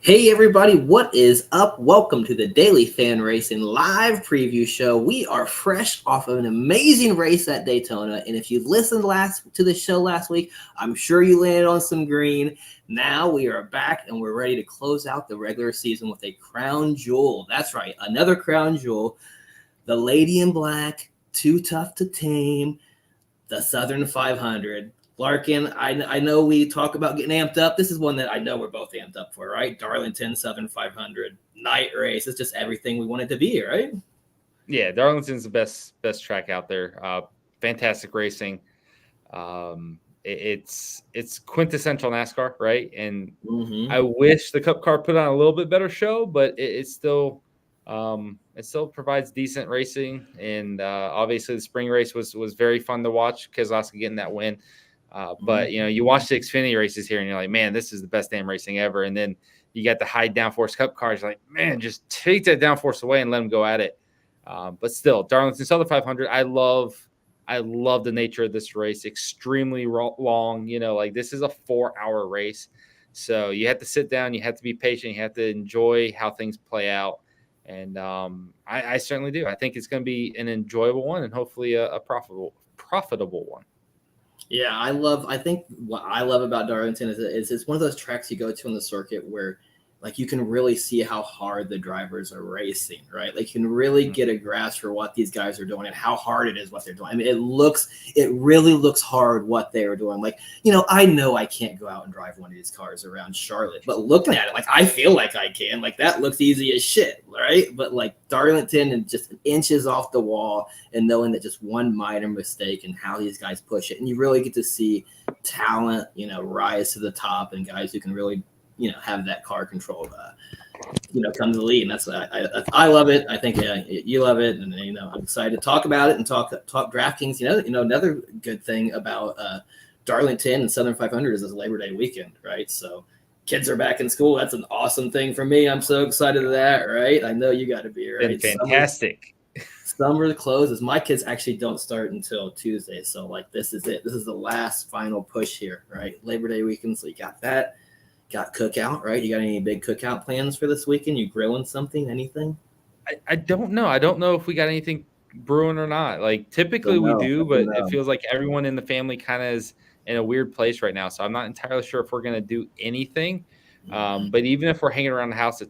Hey everybody, what is up? Welcome to the Daily Fan Racing live preview show. We are fresh off of an amazing race at Daytona, and if you listened to the show last week, I'm sure you landed on some green. Now we are back and we're ready to close out the regular season with a crown jewel. That's right, another crown jewel. The Lady in Black, Too Tough to Tame, the Southern 500. Larkin, I know we talk about getting amped up. This is one that I know we're both amped up for, right? Darlington, Southern 500, night race. It's just everything we want it to be, right? Yeah, Darlington's the best track out there. Fantastic racing. It's quintessential NASCAR, right? And I wish the Cup car put on a little bit better show, but it still provides decent racing. And obviously, the spring race was very fun to watch. Keselowski getting that win. But you watch the Xfinity races here, and you're like, man, this is the best damn racing ever. And then you got the high downforce Cup cars. You're like, man, just take that downforce away and let them go at it. But still, Darlington Southern 500. I love the nature of this race. Extremely long. This is a 4-hour race, so you have to sit down. You have to be patient. You have to enjoy how things play out. And I certainly do. I think it's going to be an enjoyable one and hopefully a profitable one. Yeah, I think what I love about Darlington is it's one of those tracks you go to on the circuit where like you can really see how hard the drivers are racing, right? Like you can really get a grasp for what these guys are doing and how hard it is what they're doing. I mean, it really looks hard what they are doing. Like, I know I can't go out and drive one of these cars around Charlotte, but looking at it, like I feel like I can. Like that looks easy as shit, right? But like Darlington and just inches off the wall and knowing that just one minor mistake and how these guys push it. And you really get to see talent, rise to the top and guys who can really have that car control, come to the lead. And that's I love it. I think you love it, and I'm excited to talk about it and talk DraftKings. Another good thing about Darlington and Southern 500 is this Labor Day weekend, right? So kids are back in school. That's an awesome thing for me. I'm so excited of that, right? I know you got to be, right? Been fantastic. Summer closes. My kids actually don't start until Tuesday, so like this is it. This is the last final push here, right? Labor Day weekend, so you got that. Got cookout, right? You got any big cookout plans for this weekend? You grilling something, anything? I don't know. I don't know if we got anything brewing or not. Like typically we do, but it feels like everyone in the family kind of is in a weird place right now. So I'm not entirely sure if we're going to do anything. But even if we're hanging around the house,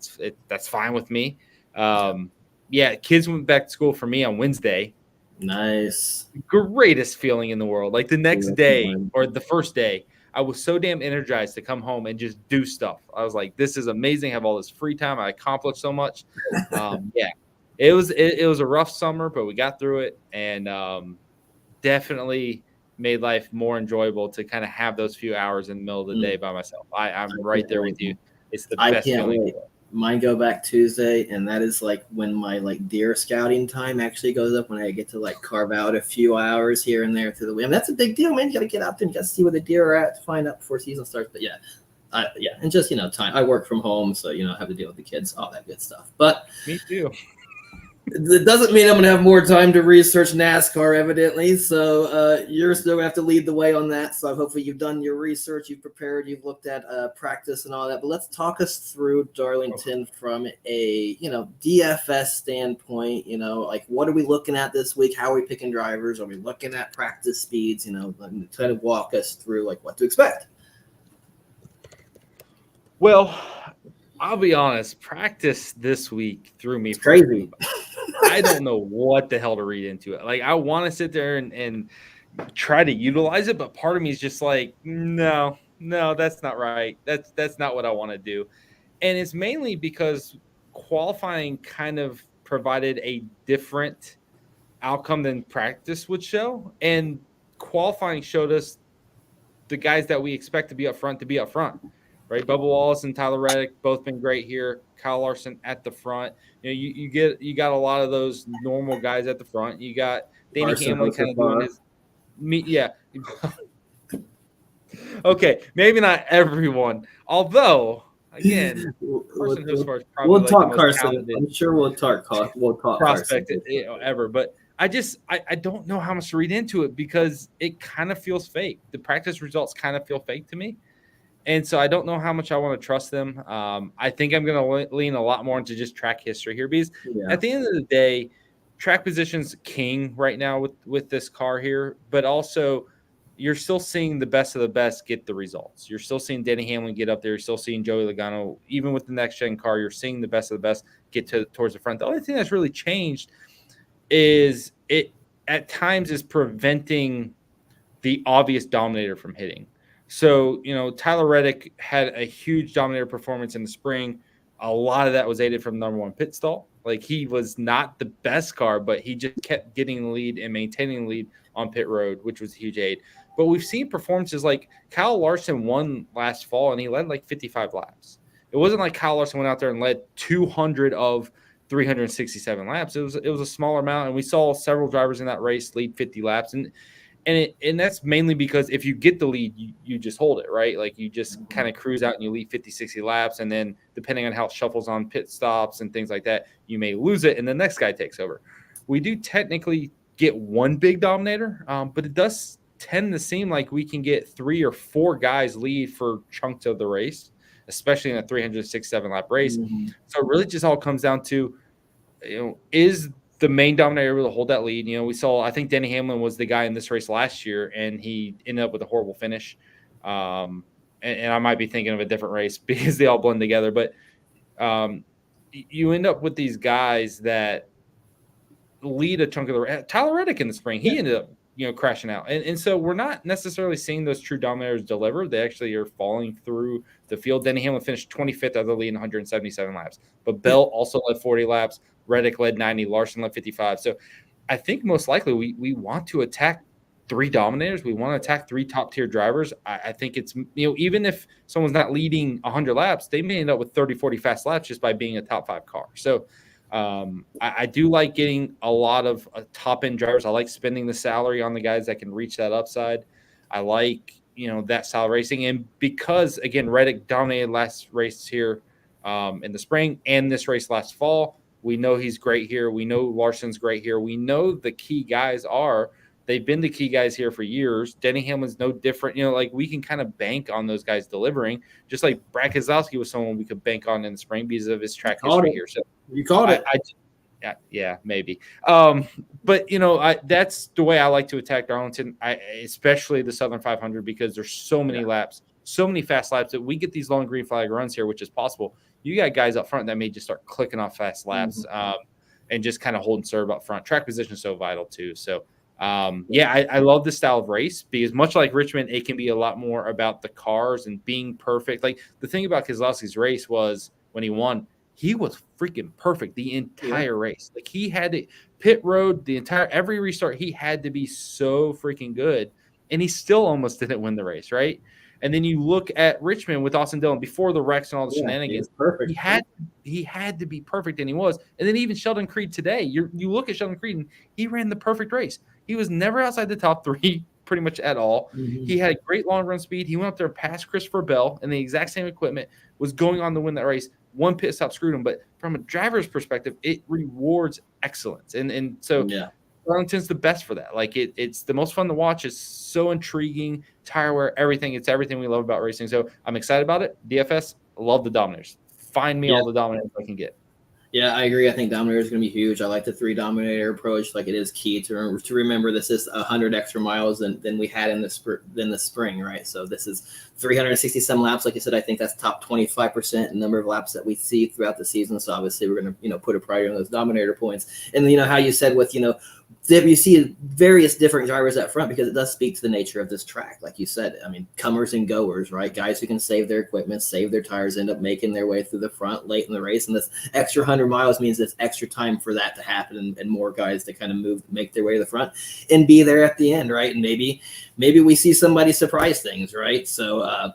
that's fine with me. Yeah, kids went back to school for me on Wednesday. Nice. Greatest feeling in the world. Like the next day or the first day, I was so damn energized to come home and just do stuff. I was like, this is amazing. I have all this free time. I accomplished so much. Yeah, it was a rough summer, but we got through it and definitely made life more enjoyable to kind of have those few hours in the middle of the day by myself. I'm right there with you. It's the best feeling. Wait. Mine go back Tuesday, and that is like when my like deer scouting time actually goes up, when I get to like carve out a few hours here and there through the week. I mean, that's a big deal, man. You got to get out there and you got to see where the deer are at to find out before season starts. But and just time. I work from home, so I have to deal with the kids, all that good stuff. But me too. It doesn't mean I'm going to have more time to research NASCAR, evidently. So you're still going to have to lead the way on that. So hopefully you've done your research, you've prepared, you've looked at practice and all that. But let's talk us through Darlington from a, DFS standpoint. Like what are we looking at this week? How are we picking drivers? Are we looking at practice speeds? Try to walk us through like what to expect. Well, I'll be honest, practice this week threw me crazy. I don't know what the hell to read into it. Like, I want to sit there and try to utilize it, but part of me is just like, no, that's not right. That's not what I want to do. And it's mainly because qualifying kind of provided a different outcome than practice would show. And qualifying showed us the guys that we expect to be up front. Right, Bubba Wallace and Tyler Reddick both been great here. Kyle Larson at the front. You got a lot of those normal guys at the front. You got Danny Hamlin kind of doing his yeah. Okay, maybe not everyone. Although, again, we'll talk Carson. I'm sure we'll talk prospect ever. But I don't know how much to read into it because it kind of feels fake. The practice results kind of feel fake to me. And so I don't know how much I want to trust them. I think I'm going to lean a lot more into just track history here because at the end of the day, track position's king right now with this car here, but also you're still seeing the best of the best get the results. You're still seeing Denny Hamlin get up there. You're still seeing Joey Logano. Even with the next-gen car, you're seeing the best of the best get towards the front. The only thing that's really changed is it at times is preventing the obvious dominator from hitting. So, Tyler Reddick had a huge dominator performance in the spring. A lot of that was aided from number one pit stall. Like, he was not the best car, but he just kept getting the lead and maintaining the lead on pit road, which was a huge aid. But we've seen performances like Kyle Larson won last fall, and he led like 55 laps. It wasn't like Kyle Larson went out there and led 200 of 367 laps. It was a smaller amount, and we saw several drivers in that race lead 50 laps. And that's mainly because if you get the lead, you just hold it, right? Like, you just kind of cruise out and you lead 50, 60 laps. And then depending on how it shuffles on pit stops and things like that, you may lose it and the next guy takes over. We do technically get one big dominator, but it does tend to seem like we can get 3 or 4 guys lead for chunks of the race, especially in a 367 lap race. Mm-hmm. So it really just all comes down to, is the main dominator able to hold that lead? We saw, I think Denny Hamlin was the guy in this race last year, and he ended up with a horrible finish. And I might be thinking of a different race because they all blend together. But you end up with these guys that lead a chunk of the race. Tyler Reddick in the spring, he ended up crashing out. And so we're not necessarily seeing those true dominators deliver. They actually are falling through the field. Denny Hamlin finished 25th out of the lead in 177 laps. But Bell also led 40 laps. Reddick led 90. Larson led 55. So I think most likely we want to attack 3 dominators. We want to attack 3 top-tier drivers. I think it's, even if someone's not leading 100 laps, they may end up with 30, 40 fast laps just by being a top 5 car. So I do like getting a lot of top-end drivers. I like spending the salary on the guys that can reach that upside. I like, that style racing. And because, again, Reddick dominated last race here in the spring and this race last fall, we know he's great here. We know Larson's great here. We know the key guys they've been the key guys here for years. Denny Hamlin's no different. We can kind of bank on those guys delivering, just like Brad Keselowski was someone we could bank on in the spring because of his track history here. So you called it. Yeah, maybe. But that's the way I like to attack Darlington, especially the Southern 500, because there's so many laps, so many fast laps that we get these long green flag runs here, which is possible. You got guys up front that may just start clicking off fast laps and just kind of hold and serve up front. Track position is so vital too. So I love this style of race because much like Richmond, it can be a lot more about the cars and being perfect. Like, the thing about Keselowski's race was when he won, he was freaking perfect the entire race. Like, he had to pit road every restart. He had to be so freaking good, and he still almost didn't win the race, right? And then you look at Richmond with Austin Dillon before the wrecks and all the shenanigans. Perfect. He had to be perfect, and he was. And then even Sheldon Creed today, you look at Sheldon Creed, and he ran the perfect race. He was never outside the top 3 pretty much at all. Mm-hmm. He had great long run speed. He went up there past Christopher Bell in the exact same equipment, was going on to win that race. One pit stop screwed him, but from a driver's perspective, it rewards excellence. And so Darlington's the best for that. Like, it's the most fun to watch. It's so intriguing, tire wear, everything. It's everything we love about racing. So I'm excited about it. DFS, love the dominators. Find me all the dominators I can get. Yeah, I agree. I think Dominator is going to be huge. I like the 3 Dominator approach. Like, it is key to remember this is 100 extra miles than we had in the spring, right? So this is 367 laps. Like I said, I think that's top 25% in number of laps that we see throughout the season. So obviously we're going to put a priority on those Dominator points. And how you said with you see various different drivers up front because it does speak to the nature of this track. Like you said, I mean, comers and goers, right? Guys who can save their equipment, save their tires, end up making their way through the front late in the race. And this extra 100 miles means it's extra time for that to happen and more guys to kind of make their way to the front and be there at the end, right? And maybe we see somebody surprise things, right? So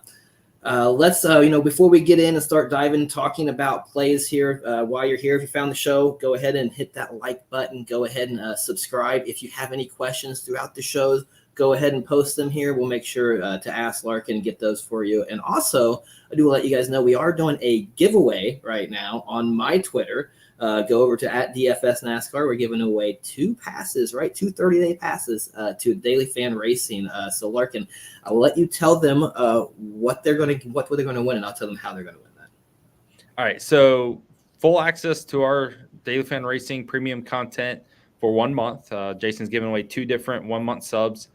let's, before we get in and start talking about plays here, while you're here, if you found the show, go ahead and hit that like button. Go ahead and subscribe. If you have any questions throughout the shows, go ahead and post them here. We'll make sure to ask Larkin and get those for you. And also, I do let you guys know we are doing a giveaway right now on my Twitter. Go over to @DFS NASCAR. We're giving away 2 passes, right? 2 30-day passes to Daily Fan Racing. So Larkin, I'll let you tell them what they're going to win, and I'll tell them how they're going to win that. All right. So full access to our Daily Fan Racing premium content for 1 month. Jason's giving away 2 different 1-month subs.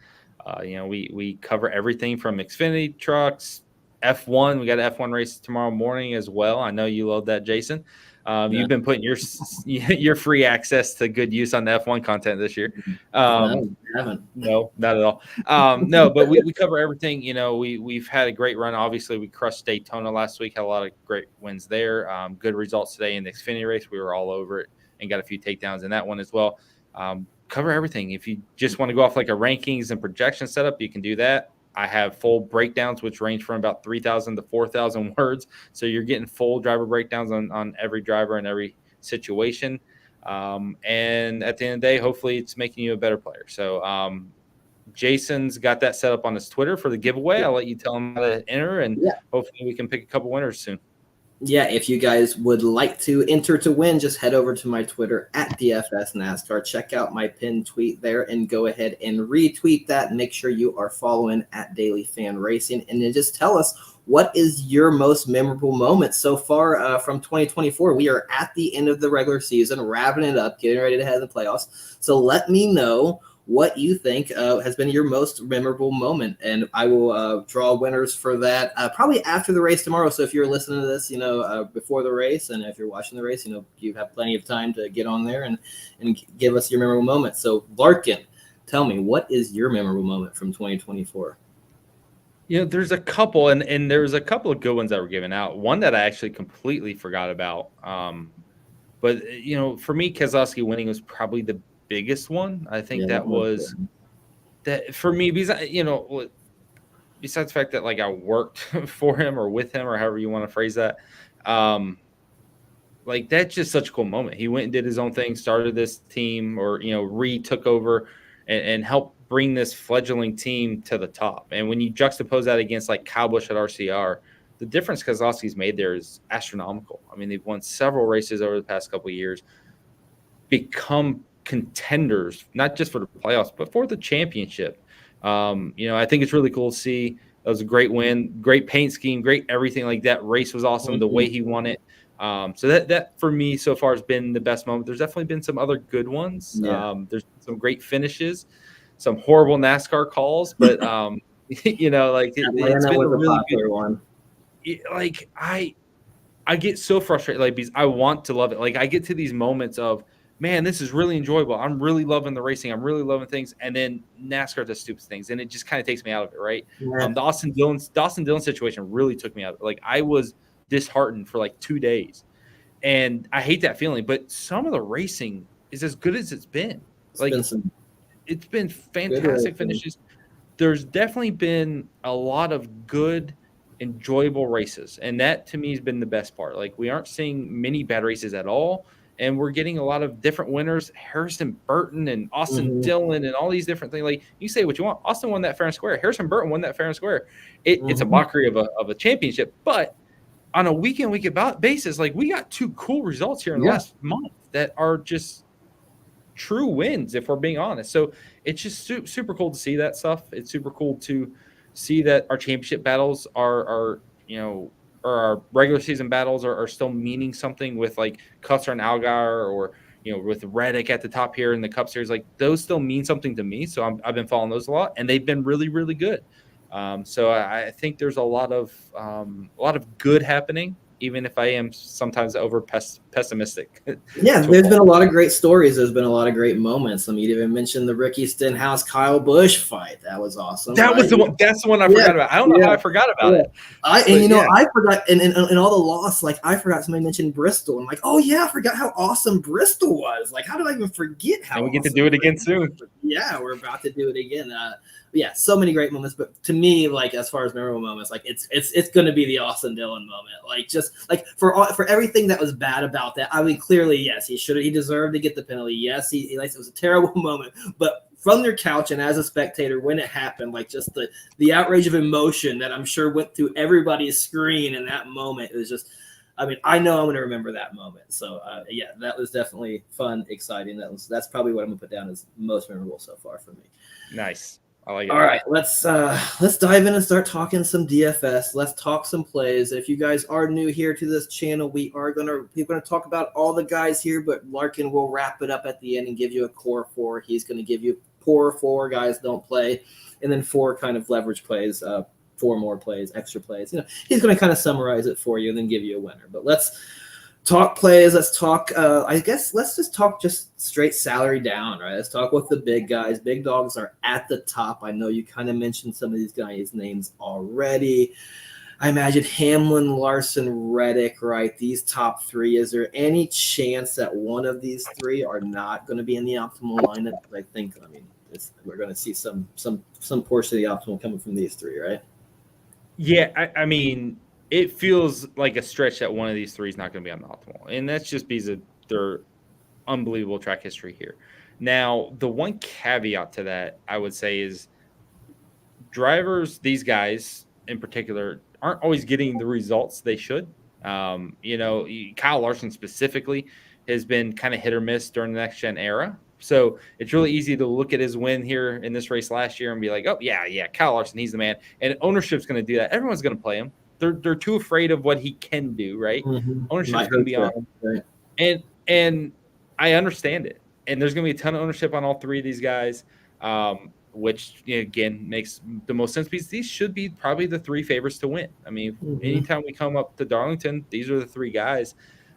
We cover everything from Xfinity trucks, F1. We got an F1 race tomorrow morning as well. I know you love that, Jason. You've been putting your free access to good use on the F1 content this year. No, I haven't. No, not at all. No, but we cover everything. We've had a great run. Obviously, we crushed Daytona last week. Had a lot of great wins there. Good results today in the Xfinity race. We were all over it and got a few takedowns in that one as well. Cover everything. If you just want to go off like a rankings and projection setup, you can do that. I have full breakdowns, which range from about 3,000 to 4,000 words. So you're getting full driver breakdowns on every driver and every situation. And at the end of the day, hopefully it's making you a better player. So Jason's got that set up on his Twitter for the giveaway. I'll let you tell him how to enter, and hopefully we can pick a couple winners soon. Yeah, if you guys would like to enter to win, just head over to my Twitter @DFS NASCAR. Check out my pinned tweet there and go ahead and retweet that. Make sure you are following @Daily Fan Racing, and then just tell us what is your most memorable moment so far from 2024. We are at the end of the regular season, wrapping it up, getting ready to head to the playoffs. So let me know what you think has been your most memorable moment, and I will draw winners for that probably after the race tomorrow. So if you're listening to this, before the race, and if you're watching the race, you have plenty of time to get on there and give us your memorable moment. So Larkin, tell me, what is your memorable moment from 2024? There's a couple, and there's a couple of good ones that were given out. One that I actually completely forgot about. But for me, Keselowski winning was probably the biggest one. I think that was that for me, because besides the fact that like I worked for him or with him or however you want to phrase that, like that's just such a cool moment. He went and did his own thing, started this team, or took over and helped bring this fledgling team to the top. And when you juxtapose that against like Kyle Busch at RCR, the difference Keselowski's made there is astronomical. I mean, they've won several races over the past couple of years, become contenders, not just for the playoffs, but for the championship. I think it's really cool to see. That was a great win, great paint scheme, great everything like that. Race was awesome, the way he won it. So that for me so far has been the best moment. There's definitely been some other good ones. Yeah. There's some great finishes, some horrible NASCAR calls, but it's been a really good one. Like I get so frustrated, like, because I want to love it. Like I get to these moments of, man, this is really enjoyable. I'm really loving the racing. I'm really loving things. And then NASCAR does stupid things, and it just kind of takes me out of it, right? Yeah. The Austin Dillon situation really took me out of it. Like I was disheartened for like 2 days, and I hate that feeling. But some of the racing is as good as it's been. It's been fantastic finishes. There's definitely been a lot of good, enjoyable races, and that to me has been the best part. Like we aren't seeing many bad races at all. And we're getting a lot of different winners, Harrison Burton and Austin Dillon and all these different things. Like you say what you want. Austin won that fair and square. Harrison Burton won that fair and square. It's a mockery of a championship. But on a week-in basis, like we got 2 cool results here in the last month that are just true wins, if we're being honest. So it's just super cool to see that stuff. It's super cool to see that our championship battles are or our regular season battles are still meaning something with like Custer and Allgaier, or with Reddick at the top here in the Cup Series. Like those still mean something to me. So I've been following those a lot, and they've been really, really good. So I think there's a lot of good happening, even if I am sometimes over pessimistic. Yeah, there's been a lot of great stories. There's been a lot of great moments. I mean, you even mentioned the Ricky Stenhouse Kyle Busch fight. That was awesome. That was the one. That's the one I forgot about. I don't know how I forgot about it. I forgot, and all the loss. Like I forgot somebody mentioned Bristol. I'm like, oh yeah, I forgot how awesome Bristol was. Like, how did I even forget how? And we get to do it again soon. Yeah, we're about to do it again. So many great moments. But to me, like as far as memorable moments, like it's going to be the Austin Dillon moment. Like just like for everything that was bad about that. I mean, clearly, yes, he deserved to get the penalty. Yes, it was a terrible moment. But from your couch and as a spectator when it happened, like just the outrage of emotion that I'm sure went through everybody's screen in that moment. It was just, I mean, I know I'm going to remember that moment. So yeah, that was definitely fun, exciting. That's probably what I'm going to put down as most memorable so far for me. Nice. I like it. All right, let's dive in and start talking some DFS. Let's talk some plays. If you guys are new here to this channel, we're gonna talk about all the guys here, but Larkin will wrap it up at the end and give you a core 4. He's going to give you core 4 guys don't play, and then 4 kind of leverage plays, 4 more plays, extra plays. You know, he's going to kind of summarize it for you and then give you a winner. But let's talk plays. Let's talk, I guess let's just talk just straight salary down, right? Let's talk with the big guys. Big dogs are at the top. I know you kind of mentioned some of these guys' names already. I imagine Hamlin, Larson, Reddick, right? These top 3. Is there any chance that one of these 3 are not going to be in the optimal lineup? I think, I mean, we're going to see some portion of the optimal coming from these 3, right? Yeah, I mean, it feels like a stretch that one of these 3 is not going to be on the optimal. And that's just because of their unbelievable track history here. Now, the one caveat to that, I would say, is drivers, these guys in particular, aren't always getting the results they should. You know, Kyle Larson specifically has been kind of hit or miss during the next-gen era. So it's really easy to look at his win here in this race last year and be like, oh, yeah, Kyle Larson, he's the man. And ownership's going to do that. Everyone's going to play him. They're too afraid of what he can do, right? Mm-hmm. Ownership's going to be on him. Right. And I understand it. And there's going to be a ton of ownership on all 3 of these guys, which, you know, again, makes the most sense because these should be probably the 3 favorites to win. I mean, anytime we come up to Darlington, these are the 3 guys.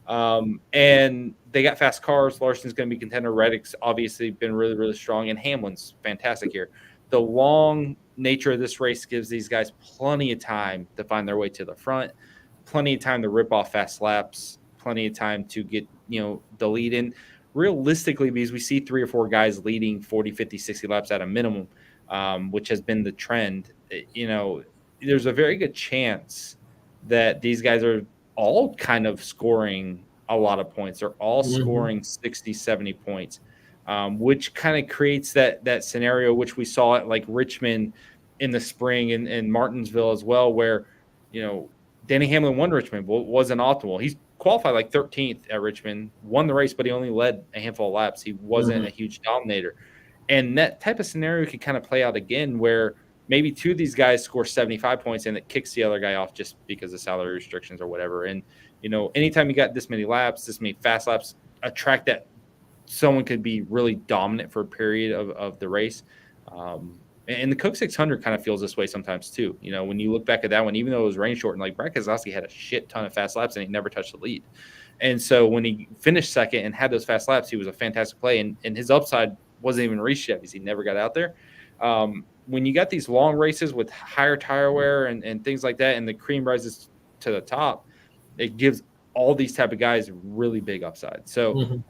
And they got fast cars. Larson's going to be contender. Reddick's obviously been really, really strong. And Hamlin's fantastic here. The long nature of this race gives these guys plenty of time to find their way to the front, plenty of time to rip off fast laps, plenty of time to get, you know, the lead in. Realistically, because we see 3 or 4 guys leading 40, 50, 60 laps at a minimum, which has been the trend, you know, there's a very good chance that these guys are all kind of scoring a lot of points. They're all scoring 60, 70 points. Which kind of creates that scenario, which we saw at like Richmond in the spring and Martinsville as well, where, you know, Denny Hamlin won Richmond, but wasn't optimal. He's qualified like 13th at Richmond, won the race, but he only led a handful of laps. He wasn't a huge dominator. And that type of scenario could kind of play out again where maybe 2 of these guys score 75 points and it kicks the other guy off just because of salary restrictions or whatever. And, you know, anytime you got this many laps, this many fast laps, a track that someone could be really dominant for a period of the race. And the Coke 600 kind of feels this way sometimes too. You know, when you look back at that one, even though it was rain shortened, like Brad Keselowski had a shit ton of fast laps and he never touched the lead. And so when he finished second and had those fast laps, he was a fantastic play. And his upside wasn't even reached yet because he never got out there. When you got these long races with higher tire wear and things like that, and the cream rises to the top, it gives all these type of guys really big upside. So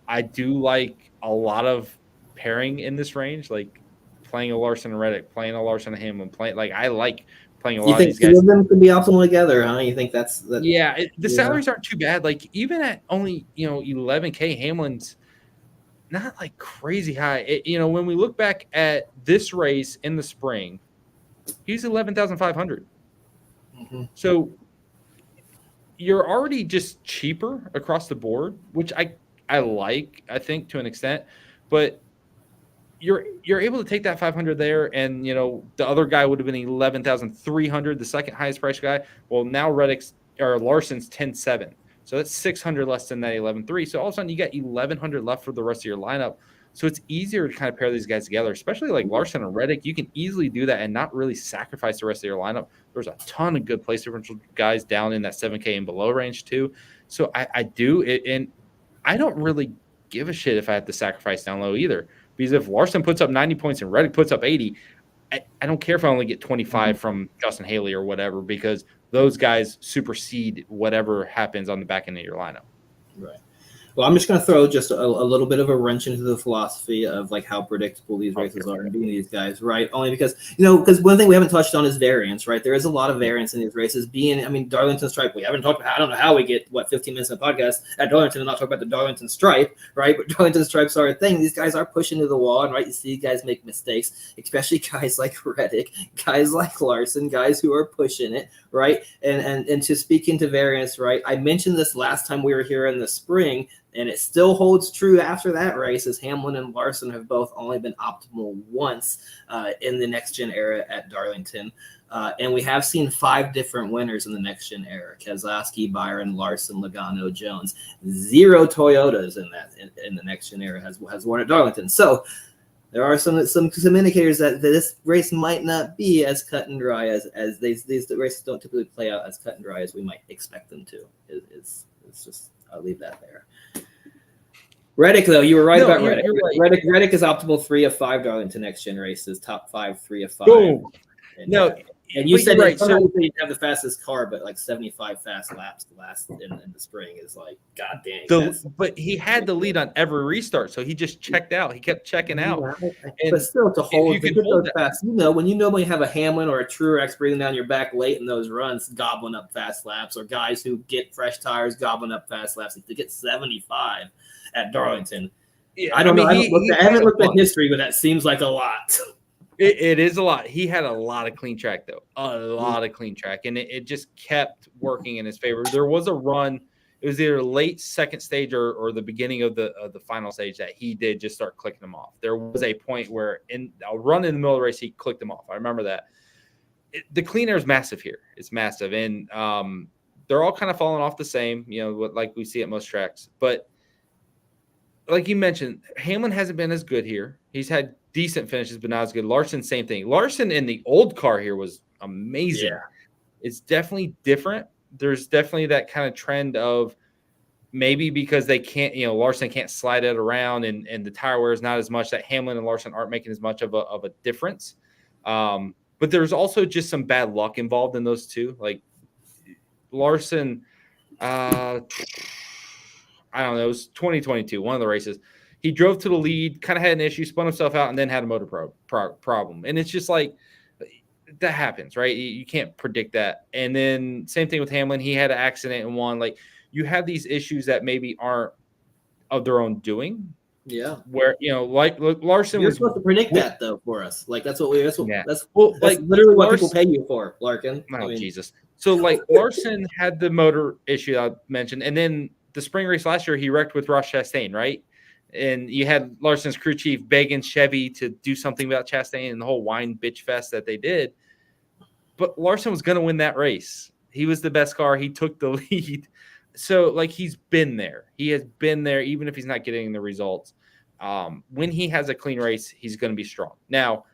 I do like a lot of pairing in this range, like playing a Larson and Reddick, playing a Larson and Hamlin, I like playing a lot of these guys. You think 2 of them could be optimal together, huh? You think that's yeah, the salaries aren't too bad. Like even at only, you know, 11K, Hamlin's not like crazy high. You know, when we look back at this race in the spring, he's 11,500. So you're already just cheaper across the board, which I like, I think, to an extent, but you're able to take that 500 there, and you know the other guy would have been 11,300, the second highest price guy. Well, now Reddick's or Larson's 10.7, so that's 600 less than that 11.3. So all of a sudden you got 1,100 left for the rest of your lineup. So it's easier to kind of pair these guys together, especially like Larson and Reddick. You can easily do that and not really sacrifice the rest of your lineup. There's a ton of good place differential guys down in that 7K and below range too. So I do it, and I don't really give a shit if I have to sacrifice down low either. Because if Larson puts up 90 points and Reddick puts up 80, I don't care if I only get 25 from Justin Haley or whatever, because those guys supersede whatever happens on the back end of your lineup. Right. Well, I'm just going to throw just a little bit of a wrench into the philosophy of like how predictable these races are and being these guys, right? Only because, because one thing we haven't touched on is variance, right? There is a lot of variance in these races. Darlington Stripe, we haven't talked about, I don't know how we get, 15 minutes in a podcast at Darlington and not talk about the Darlington Stripe, right? But Darlington Stripes are a thing. These guys are pushing to the wall, and right, you see guys make mistakes, especially guys like Reddick, guys like Larson, guys who are pushing it, right? And to speak into variance, right? I mentioned this last time we were here in the spring, and it still holds true after that race, as Hamlin and Larson have both only been optimal once in the next-gen era at Darlington. And we have seen 5 different winners in the next-gen era: Keselowski, Byron, Larson, Logano, Jones. 0 Toyotas in the next-gen era has won at Darlington. So there are some indicators that this race might not be as cut and dry as these races don't typically play out as cut and dry as we might expect them to. It's just, I'll leave that there. Reddick, though, you were right about Reddick. Right. Reddick is optimal 3 of 5 Darlington next gen races, top 5, 3 of 5. Boom. And you said right. So you have the fastest car, but like 75 fast laps in the spring is like, god dang. But he had the lead on every restart, so he just checked out. He kept checking out. But still, to hold those fast, when you have a Hamlin or a Truex breathing down your back late in those runs, gobbling up fast laps, or guys who get fresh tires gobbling up fast laps, to get 75 at Darlington. Yeah, I don't know. I haven't looked at history, but that seems like a lot. It is a lot. He had a lot of clean track, though. A lot of clean track. And it just kept working in his favor. There was a run. It was either late second stage or the beginning of the final stage that he did just start clicking them off. There was a point where in a run in the middle of the race, he clicked them off. I remember that. The clean air is massive here. It's massive. And they're all kind of falling off the same, like we see at most tracks. But like you mentioned, Hamlin hasn't been as good here. He's had decent finishes, but not as good. Larson, same thing. Larson in the old car here was amazing. Yeah. It's definitely different. There's definitely that kind of trend of maybe because they can't, Larson can't slide it around and the tire wear is not as much, that Hamlin and Larson aren't making as much of a difference. But there's also just some bad luck involved in those two. Like Larson, I don't know, it was 2022, one of the races. He drove to the lead, kind of had an issue, spun himself out, and then had a motor problem. And it's just like, that happens, right? You can't predict that. And then same thing with Hamlin. He had an accident and won. Like, you have these issues that maybe aren't of their own doing. Yeah. Where, like Larson was supposed to predict that, though, for us. Like, that's literally what people pay you for, Larkin. Jesus. So, like, Larson had the motor issue I mentioned, and then the spring race last year, he wrecked with Ross Chastain, right? And you had Larson's crew chief begging Chevy to do something about Chastain and the whole wine bitch fest that they did. But Larson was going to win that race. He was the best car. He took the lead. So, like, he's been there. He has been there, even if he's not getting the results. When he has a clean race, he's going to be strong. Now,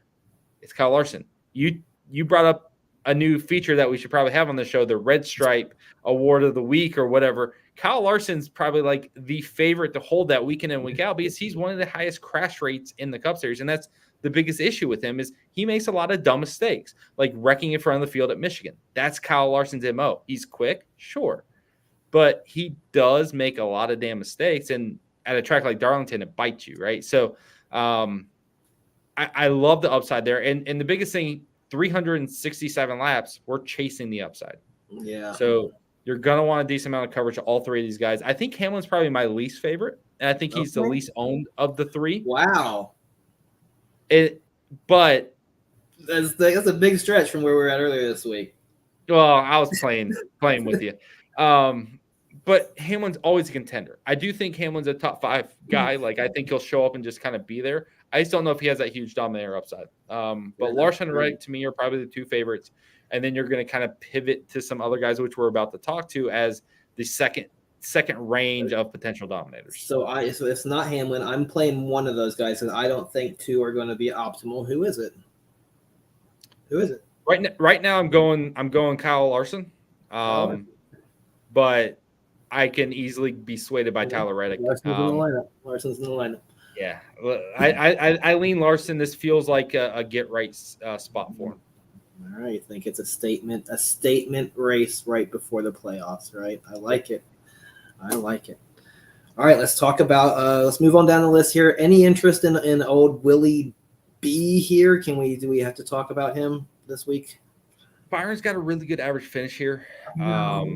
it's Kyle Larson. You brought up a new feature that we should probably have on the show, the Red Stripe Award of the Week or whatever. Kyle Larson's probably like the favorite to hold that week in and week out because he's one of the highest crash rates in the Cup Series. And that's the biggest issue with him is he makes a lot of dumb mistakes, like wrecking in front of the field at Michigan. That's Kyle Larson's MO. He's quick, sure, but he does make a lot of damn mistakes. And at a track like Darlington, it bites you, right? So I love the upside there. And the biggest thing, 367 laps, we're chasing the upside. Yeah. So you're going to want a decent amount of coverage of all three of these guys. I think Hamlin's probably my least favorite, and I think he's the least owned of the three. Wow. But that's a big stretch from where we were at earlier this week. Well, I was playing with you. But Hamlin's always a contender. I do think Hamlin's a top 5 guy. Like, I think he'll show up and just kind of be there. I just don't know if he has that huge dominator upside. But Larson and Reddick, to me, are probably the 2 favorites. And then you're going to kind of pivot to some other guys, which we're about to talk to, as the second range of potential dominators. So it's not Hamlin. I'm playing one of those guys, and I don't think 2 are going to be optimal. Who is it? Right now, I'm going Kyle Larson. But I can easily be swayed by Tyler Reddick. Larson's in the lineup. Yeah, I lean Larson. This feels like a get right spot for him. All right, I think it's a statement race right before the playoffs, right? I like it. All right, let's talk about. Let's move on down the list here. Any interest in old Willie B here? Do we have to talk about him this week? Byron's got a really good average finish here. I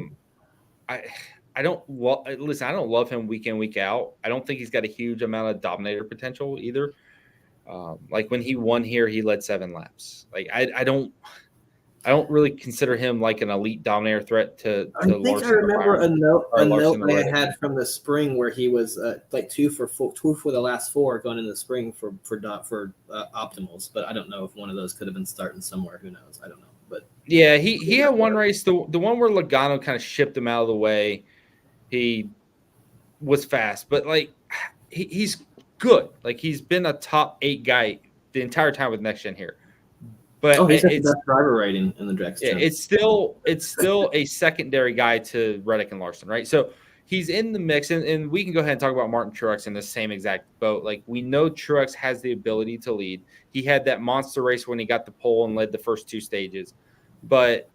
don't listen. I don't love him week in, week out. I don't think he's got a huge amount of dominator potential either. Like when he won here, he led 7 laps. Like I don't really consider him like an elite dominator threat to I think Larson I remember a note I Reddick. had from the spring where he was like two for the last 4 going into the spring for optimals, but I don't know if one of those could have been starting somewhere. Who knows? I don't know. But yeah, he had one race, the one where Logano kind of shipped him out of the way. He was fast, but like he's good. Like he's been a top 8 guy the entire time with Next Gen here. But he's got the best driver rating in the Drex. Yeah, it's still a secondary guy to Reddick and Larson, right? So he's in the mix, and we can go ahead and talk about Martin Truex in the same exact boat. Like we know Truex has the ability to lead. He had that monster race when he got the pole and led the first 2 stages, but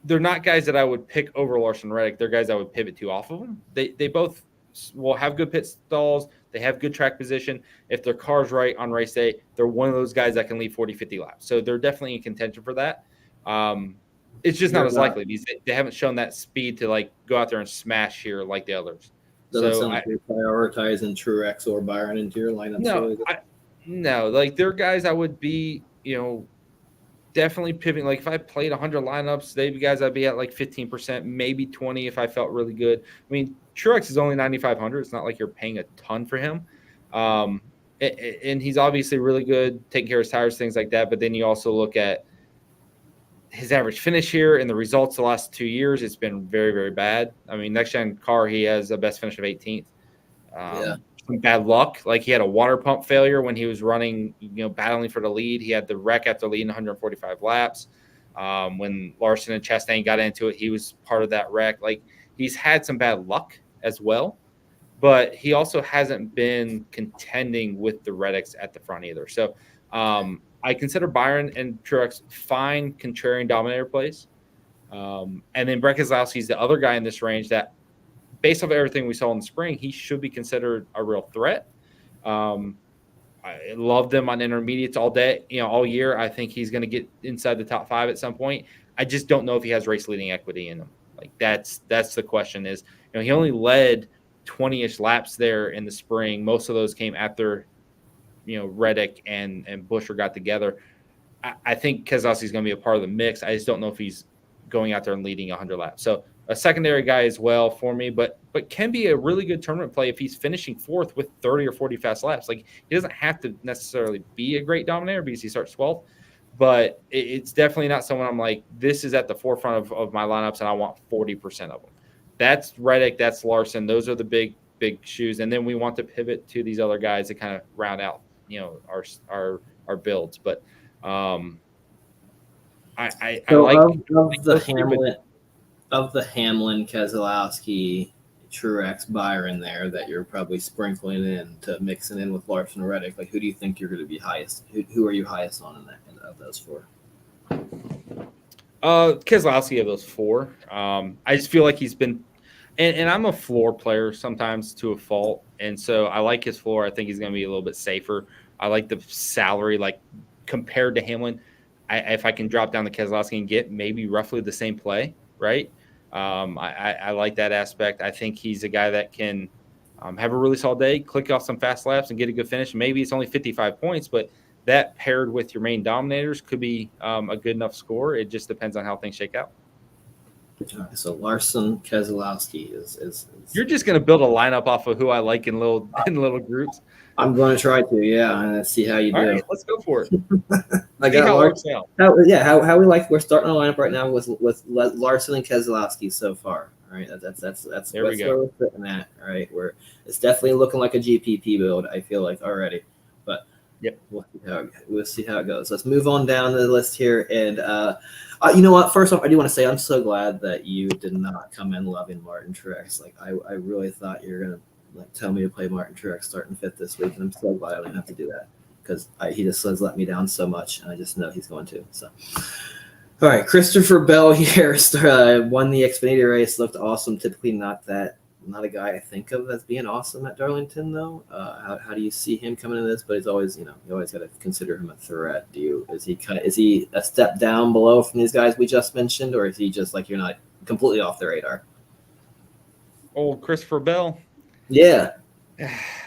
they're not guys that I would pick over Larson and Reddick. They're guys I would pivot to off of them. They both will have good pit stalls. They have good track position. If their car's right on race day, they're one of those guys that can lead 40, 50 laps. So they're definitely in contention for that. It's just not as likely because they haven't shown that speed to like go out there and smash here like the others. Doesn't sound like you're prioritizing Truex or Byron into your lineup. No, like they're guys I would be, definitely pivoting. Like if I played 100 lineups, they'd be guys I'd be at like 15%, maybe 20 if I felt really good. I mean, Truex is only 9,500. It's not like you're paying a ton for him. And he's obviously really good, taking care of his tires, things like that. But then you also look at his average finish here and the results the last 2 years. It's been very, very bad. I mean, next gen car, he has a best finish of 18th. Some bad luck. Like he had a water pump failure when he was running, battling for the lead. He had the wreck after leading 145 laps. When Larson and Chastain got into it, he was part of that wreck. Like he's had some bad luck as well, but he also hasn't been contending with the Reddicks at the front either. So I consider Byron and Truex fine contrarian dominator plays. And then Brett Keselowski's the other guy in this range that, based off everything we saw in the spring, he should be considered a real threat. I love them on intermediates all day, all year. I think he's going to get inside the top 5 at some point. I just don't know if he has race leading equity in him. Like that's the question is, he only led 20-ish laps there in the spring. Most of those came after, Reddick and Buescher got together. I think Keselowski's going to be a part of the mix. I just don't know if he's going out there and leading 100 laps. So a secondary guy as well for me, but can be a really good tournament play if he's finishing 4th with 30 or 40 fast laps. Like he doesn't have to necessarily be a great dominator because he starts 12th, but it's definitely not someone I'm like, this is at the forefront of my lineups and I want 40% of them. That's Reddick, that's Larson. Those are the big shoes. And then we want to pivot to these other guys to kind of round out, our builds. But I like of the Hamlin, Keselowski, Truex, Byron there that you're probably sprinkling in to mixing in with Larson and Reddick. Like, who do you think you're going to be highest? Who are you highest on in that of those 4? Keselowski of those 4. I just feel like he's been, and I'm a floor player sometimes to a fault, and so I like his floor. I think he's going to be a little bit safer. I like the salary, like compared to Hamlin. If I can drop down to Keselowski and get maybe roughly the same play, right? I like that aspect. I think he's a guy that can have a really solid day, click off some fast laps, and get a good finish. Maybe it's only 55 points, but that paired with your main dominators could be a good enough score. It just depends on how things shake out. So Larson, Keselowski is You're just going to build a lineup off of who I like in little groups. I'm going to try to, and see how you do. All right, let's go for it. I got Larson. How we like. We're starting a lineup right now with Larson and Keselowski so far. All right, that's there we go. Where we're sitting at. All right, it's definitely looking like a GPP build. I feel like already, but yep, we'll see how it goes. Let's move on down the list here, and you know what? First off, I do want to say I'm so glad that you did not come in loving Martin Truex. Like I really thought you were gonna tell me to play Martin Truex starting 5th this week, and I'm so glad I don't have to do that because he just has let me down so much, and I just know he's going to. So, all right, Christopher Bell here won the Xfinity race, looked awesome. Typically not that not a guy I think of as being awesome at Darlington though. How do you see him coming into this? But he's always, you always got to consider him a threat. Is he a step down below from these guys we just mentioned, or is he just like you're not completely off the radar? Old Christopher Bell. Yeah.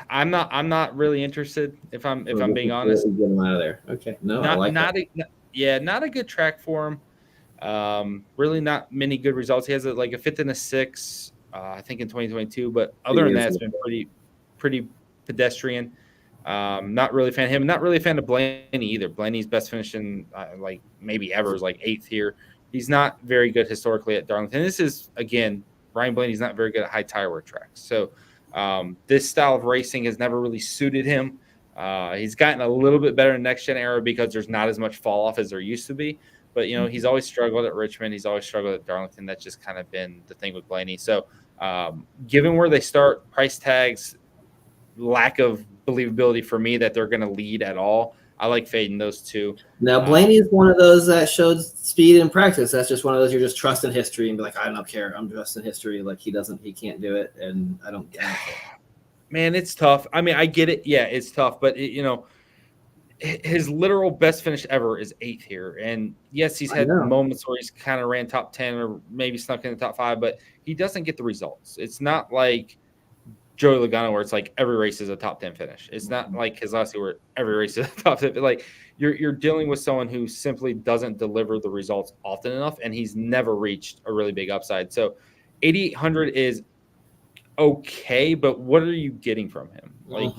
I'm not really interested if I'm being honest. Get him out of there. Okay. No, I like that. Not a good track for him. Really not many good results. He has a 5th and a 6th, I think in 2022, but other than that, it's been pretty pedestrian. Not really a fan of him. Not really a fan of Blaney either. Blaney's best finish in maybe ever is 8th here. He's not very good historically at Darlington. This is, again, Ryan Blaney's not very good at high tire wear tracks. So this style of racing has never really suited him. He's gotten a little bit better in next gen era because there's not as much fall off as there used to be. But, he's always struggled at Richmond. He's always struggled at Darlington. That's just kind of been the thing with Blaney. So given where they start, price tags, lack of believability for me that they're going to lead at all, I like fading those two. Now, Blaney is one of those that showed speed in practice. That's just one of those you're just trusting history and be like, I don't care. I'm trusting history. Like he can't do it. And I don't care. Man, it's tough. I mean, I get it. Yeah, it's tough. But, his literal best finish ever is 8th here. And yes, he's had moments where he's kind of ran top 10 or maybe snuck in the top 5, but he doesn't get the results. It's not like Joey Logano where it's like every race is a top 10 finish. It's not like Keselowski where every race is a top 10. Like you're dealing with someone who simply doesn't deliver the results often enough, and he's never reached a really big upside. So 8,800 is okay, but what are you getting from him? Like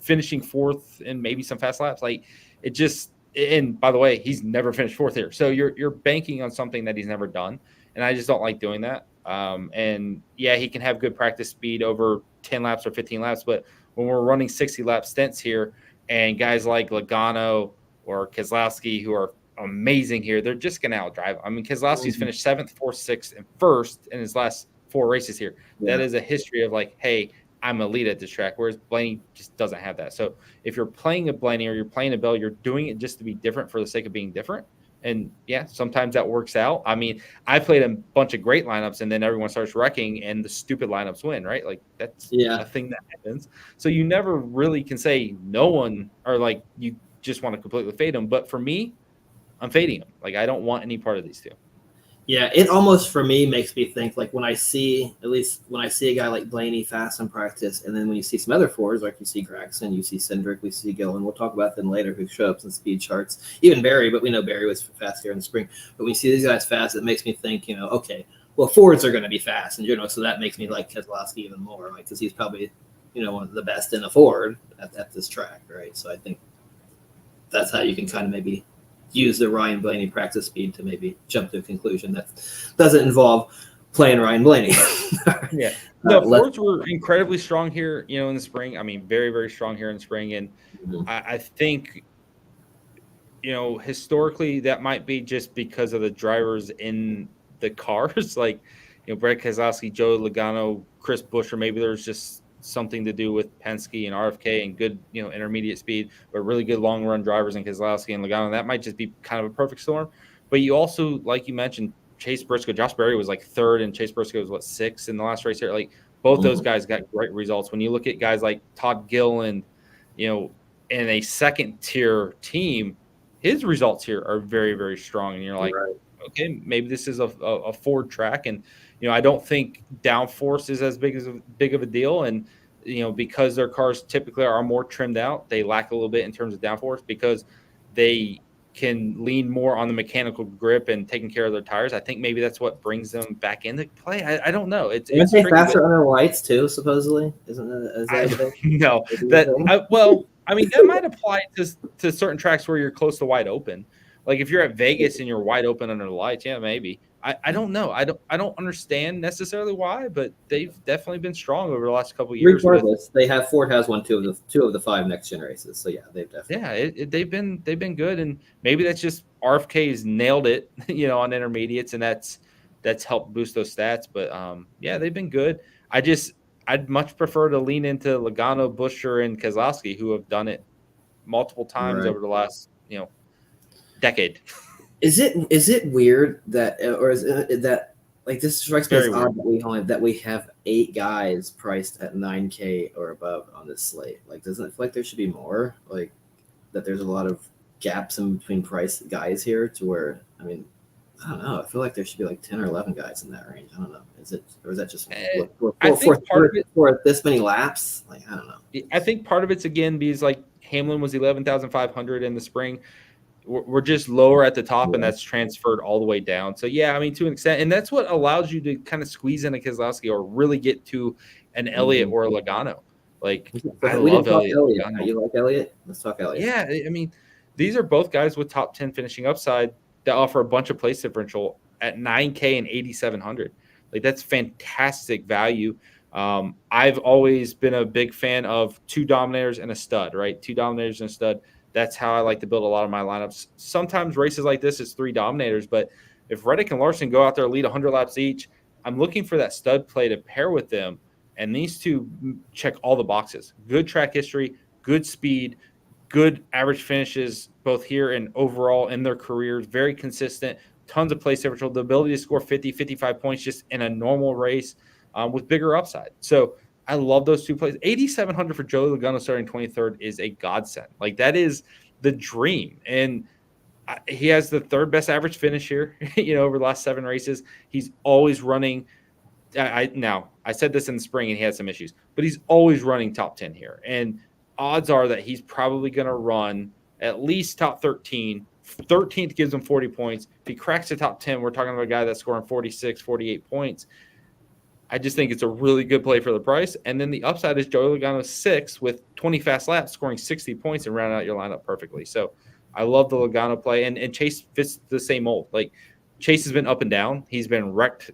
finishing 4th and maybe some fast laps, like it just. And by the way, he's never finished 4th here, so you're banking on something that he's never done, and I just don't like doing that. And yeah, he can have good practice speed over 10 laps or 15 laps, but when we're running 60 lap stints here, and guys like Logano or Keselowski who are amazing here, they're just going to outdrive. I mean, Keselowski's finished 7th, 4th, 6th, and 1st in his last 4 races here. Yeah. That is a history of like, hey, I'm elite at this track, whereas Blaney just doesn't have that. So if you're playing a Blaney or you're playing a Bell, you're doing it just to be different for the sake of being different. And yeah, sometimes that works out. I mean, I played a bunch of great lineups and then everyone starts wrecking and the stupid lineups win, right? Like that's a thing that happens. So you never really can say no one or like you just want to completely fade them. But for me, I'm fading them. Like I don't want any part of these two. Yeah, it almost for me makes me think like when I see a guy like Blaney fast in practice, and then when you see some other fours like you see Gregson, you see Cindric, we see Gillen, we'll talk about them later who show up in speed charts, even Barry, but we know Barry was fast here in the spring. But when you see these guys fast, it makes me think, okay, well Fords are going to be fast in general, so that makes me like Keselowski even more, like because he's probably one of the best in a Ford at this track, right? So I think that's how you can kind of maybe use the Ryan Blaney practice speed to maybe jump to a conclusion that doesn't involve playing Ryan Blaney. Yeah. No, Fords were incredibly strong here, in the spring. I mean, very, very strong here in the spring. And I think, historically that might be just because of the drivers in the cars, like, Brad Keselowski, Joe Logano, Chris Buescher, maybe there's just something to do with Penske and RFK and good, intermediate speed, but really good long run drivers in Keselowski and Logano. That might just be kind of a perfect storm. But you also, like you mentioned, Chase Briscoe, Josh Berry was like 3rd and Chase Briscoe was 6th in the last race here. Like both those guys got great results. When you look at guys like Todd Gilliland, in a 2nd tier team, his results here are very, very strong. And you're like, okay, maybe this is a Ford track. And, I don't think downforce is as big of a deal. And, because their cars typically are more trimmed out, they lack a little bit in terms of downforce because they can lean more on the mechanical grip and taking care of their tires. I think maybe that's what brings them back into play. I don't know. It's they faster under lights too, supposedly. Isn't that no, I mean, that might apply to certain tracks where you're close to wide open. Like if you're at Vegas and you're wide open under the lights, yeah, maybe. I don't know. I don't understand necessarily why, but they've definitely been strong over the last couple of years. Regardless, Ford has won two of the 5 next gen races. So yeah, they've definitely they've been good, and maybe that's just RFK's nailed it, on intermediates, and that's helped boost those stats. But yeah, they've been good. I'd much prefer to lean into Logano, Buescher, and Keselowski, who have done it multiple times over the last decade. Is it weird that, or is it that Like this strikes me as odd that we have 8 guys priced at $9K or above on this slate. Like, doesn't it feel like there should be more? Like that there's a lot of gaps in between price guys here to where, I mean, I don't know. I feel like there should be like 10 or 11 guys in that range. I don't know. Is it, or is that just for this many laps? Like, I don't know. I think part of it's again because like Hamlin was 11,500 in the spring. We're just lower at the top, and that's transferred all the way down. So yeah, I mean, to an extent, and that's what allows you to kind of squeeze in a Keselowski or really get to an Elliott or a Logano. Like I love Elliott. You like Elliott? Let's talk Elliott. Yeah, I mean, these are both guys with top 10 finishing upside that offer a bunch of place differential at 9K and 8,700. Like that's fantastic value. I've always been a big fan of 2 dominators and a stud, right? 2 dominators and a stud. That's how I like to build a lot of my lineups. Sometimes races like this is 3 dominators, but if Reddick and Larson go out there lead 100 laps each, I'm looking for that stud play to pair with them. And these 2 check all the boxes. Good track history, good speed, good average finishes, both here and overall in their careers, very consistent, tons of place differential, the ability to score 50, 55 points just in a normal race with bigger upside. So I love those 2 plays. 8,700 for Joey Logano starting 23rd is a godsend. Like that is the dream. And he has the 3rd best average finish here, over the last 7 races. He's always running. Now, I said this in the spring and he had some issues, but he's always running top 10 here. And odds are that he's probably going to run at least top 13. 13th gives him 40 points. If he cracks the top 10, we're talking about a guy that's scoring 46, 48 points. I just think it's a really good play for the price. And then the upside is Joey Logano 6 with 20 fast laps, scoring 60 points and rounding out your lineup perfectly. So I love the Logano play. And Chase fits the same mold. Like Chase has been up and down. He's been wrecked,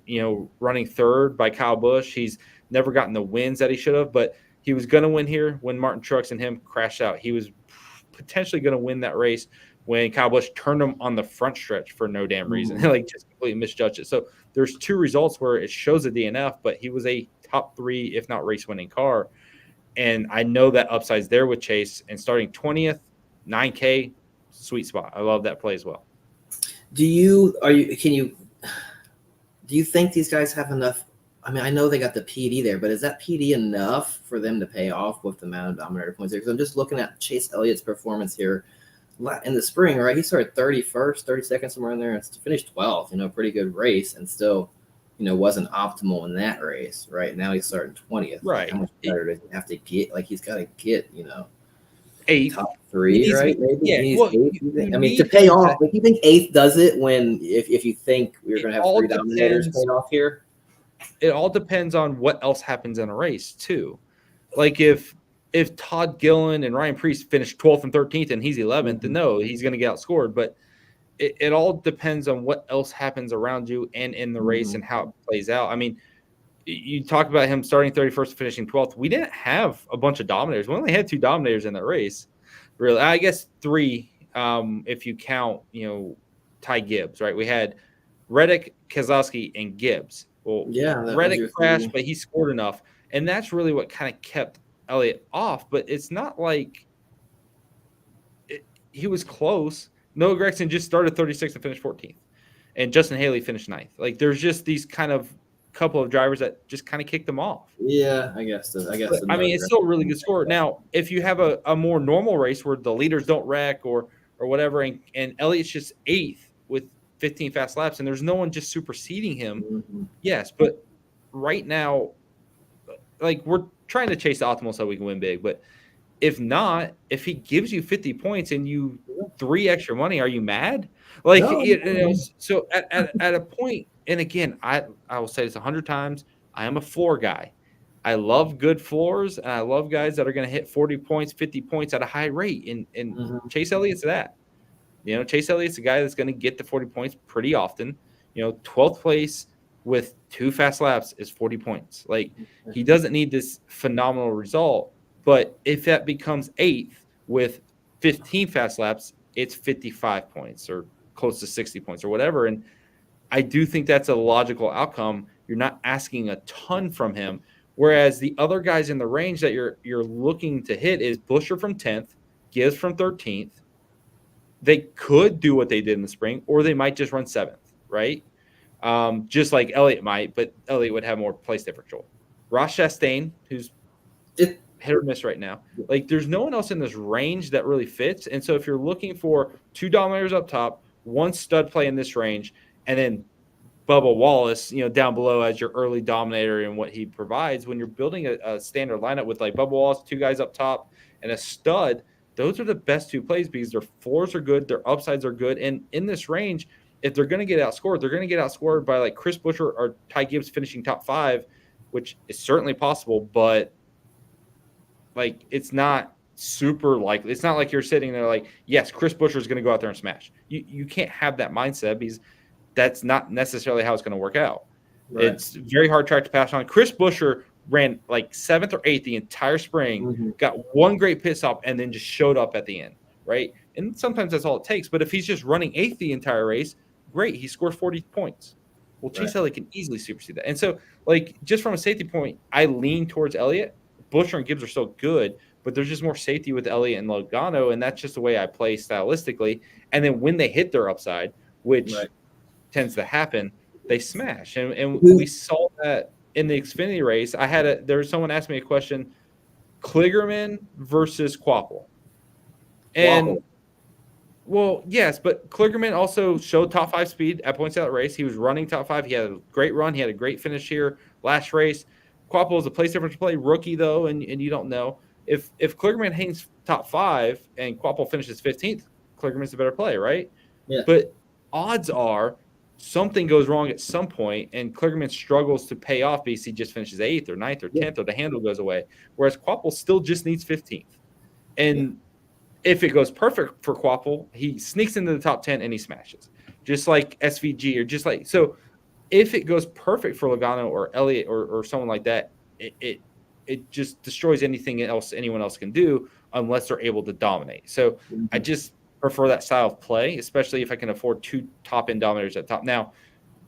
running 3rd by Kyle Busch. He's never gotten the wins that he should have, but he was going to win here when Martin Truex and him crashed out. He was potentially going to win that race when Kyle Busch turned him on the front stretch for no damn reason. Like just completely misjudged it. So there's 2 results where it shows a DNF, but he was a top 3, if not race-winning car. And I know that upside's there with Chase. And starting 20th, 9K, sweet spot. I love that play as well. Do you think these guys have enough? I mean, I know they got the PD there, but is that PD enough for them to pay off with the amount of dominator points there? Because I'm just looking at Chase Elliott's performance here in the spring, right? He started 31st, 32nd, somewhere in there, and finished 12th, pretty good race, and still, wasn't optimal in that race, right? Now he's starting 20th. Right. How much better does he have to get? Like, he's got to get, 8th. Top 3, right? Maybe. Yeah. Well, 8th, I mean, to pay off, like, you think 8th does it when, if you think we're going to have 3 dominators pay off here? It all depends on what else happens in a race, too. Like, if Todd Gillen and Ryan Preece finish 12th and 13th and he's 11th, then no, he's going to get outscored. But it all depends on what else happens around you and in the race and how it plays out. I mean, you talk about him starting 31st, finishing 12th. We didn't have a bunch of dominators. We only had 2 dominators in that race, really. I guess 3 if you count, Ty Gibbs, right? We had Reddick, Keselowski, and Gibbs. Well, yeah, Reddick crashed, but he scored enough. And that's really what kind of kept Elliott off. But it's not like he was close. Noah Gragson just started 36th and finished 14th. And Justin Haley finished 9th. Like, there's just these kind of couple of drivers that just kind of kicked them off. Yeah, I guess. I mean, it's still a really good score. Now, if you have a more normal race where the leaders don't wreck or whatever, and Elliott's just 8th with 15 fast laps, and there's no one just superseding him, yes. But right now, like, we're trying to chase the optimal so we can win big. But if not, if he gives you 50 points and you 3 extra money, are you mad? Like, no. So at a point, and again, I will say this 100 times, I am a floor guy. I love good floors, and I love guys that are going to hit 40 points, 50 points at a high rate. And Chase Elliott's that. Chase Elliott's a guy that's going to get to 40 points pretty often. 12th place with 2 fast laps is 40 points. Like, he doesn't need this phenomenal result. But if that becomes 8th with 15 fast laps, it's 55 points or close to 60 points or whatever. And I do think that's a logical outcome. You're not asking a ton from him. Whereas the other guys in the range that you're looking to hit is Buescher from 10th, Gibbs from 13th. They could do what they did in the spring, or they might just run 7th, right? just like Elliott might, but Elliott would have more place differential. Ross Chastain, who's hit or miss right now. Like, there's no one else in this range that really fits. And so if you're looking for 2 dominators up top, 1 stud play in this range, and then Bubba Wallace, down below as your early dominator and what he provides, when you're building a standard lineup with like Bubba Wallace, 2 guys up top, and a stud, those are the best 2 plays because their floors are good, their upsides are good. And in this range, if they're going to get outscored, they're going to get outscored by like Chris Buescher or Ty Gibbs finishing top 5, which is certainly possible, but like, it's not super likely. It's not like you're sitting there like, yes, Chris Buescher is going to go out there and smash. You can't have that mindset because that's not necessarily how it's going to work out. Right. It's very hard track to pass on. Chris Buescher ran like 7th or 8th the entire spring, got 1 great pit stop, and then just showed up at the end, right? And sometimes that's all it takes. But if he's just running 8th the entire race, great. He scores 40 points. Well, Chase Elliott can easily supersede that. And so, like, just from a safety point, I lean towards Elliott. Buescher and Gibbs are still good, but there's just more safety with Elliott and Logano, and that's just the way I play stylistically. And then when they hit their upside, which tends to happen, they smash. And we saw that in the Xfinity race. There was someone asked me a question, Kligerman versus Quapple. And well, yes, but Kligerman also showed top 5 speed at points out of the race. He was running top 5. He had a great run. He had a great finish here last race. Quapple is a place difference play, rookie though, and you don't know. If Kligerman hangs top 5 and Quapple finishes 15th, Kligerman's a better play, right? Yeah. But odds are something goes wrong at some point, and Kligerman struggles to pay off because he just finishes 8th or 9th or 10th, or the handle goes away, whereas Quapple still just needs 15th. And if it goes perfect for Quapple, he sneaks into the top 10 and he smashes, just like SVG or just like so. If it goes perfect for Logano or Elliott or someone like that, it just destroys anything else anyone else can do unless they're able to dominate. So I just prefer that style of play, especially if I can afford 2 top-end dominators at top. Now,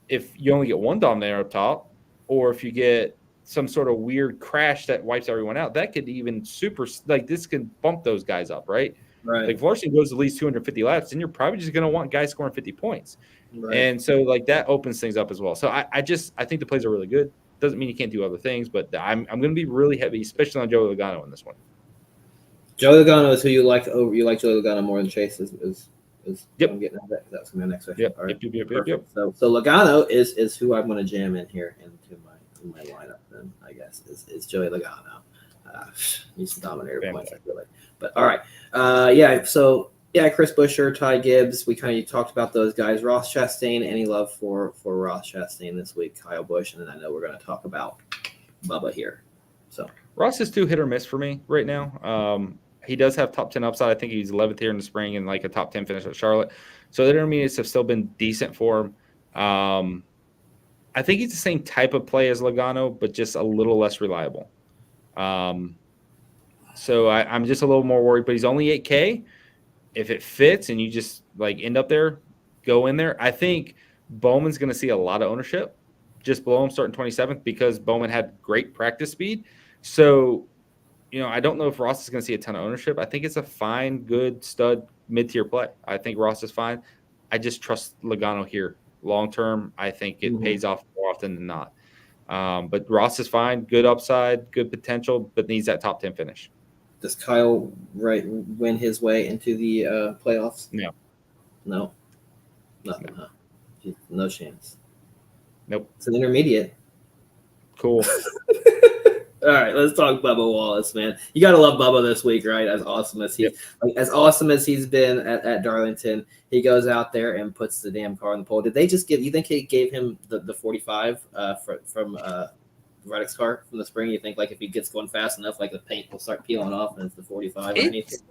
if you only get 1 dominator up top, or if you get some sort of weird crash that wipes everyone out, that could even this can bump those guys up, right? Right. Like, if Larson goes at least 250 laps, then you're probably just going to want guys scoring 50 points. Right. And so, like, that opens things up as well. So I think the plays are really good. Doesn't mean you can't do other things, but I'm going to be really heavy, especially on Joey Logano in this one. Joey Logano is who you like. You like Joey Logano more than Chase is yep. I'm getting at that. That's my next question. Yep. All right. Yep. So Logano is who I'm going to jam in here into my lineup. Then I guess is Joey Logano. He's the dominator points, I feel like. But all right, So Chris Buescher, Ty Gibbs. We kind of talked about those guys. Ross Chastain. Any love for Ross Chastain this week? Kyle Busch, and then I know we're going to talk about Bubba here. So Ross is 2 hit or miss for me right now. He does have top 10 upside. I think he's 11th here in the spring and like a top 10 finish at Charlotte. So the intermediates have still been decent for him. I think he's the same type of play as Logano, but just a little less reliable. So I'm just a little more worried, but he's only 8K. If it fits and you just like end up there, go in there. I think Bowman's going to see a lot of ownership just below him starting 27th because Bowman had great practice speed. So, I don't know if Ross is going to see a ton of ownership. I think it's a fine, good stud mid-tier play. I think Ross is fine. I just trust Logano here long term. I think it pays off more often than not. But Ross is fine, good upside, good potential, but needs that top 10 finish. Does Kyle win his way into the playoffs? No, nothing. No. Huh? No chance. Nope. It's an intermediate. Cool. All right, let's talk Bubba Wallace, man. You gotta love Bubba this week, right? As awesome as he's been at Darlington, he goes out there and puts the damn car on the pole. Did they just you think he gave him the 45 from Reddick's car from the spring? You think like if he gets going fast enough, like the paint will start peeling off and it's the 45 underneath?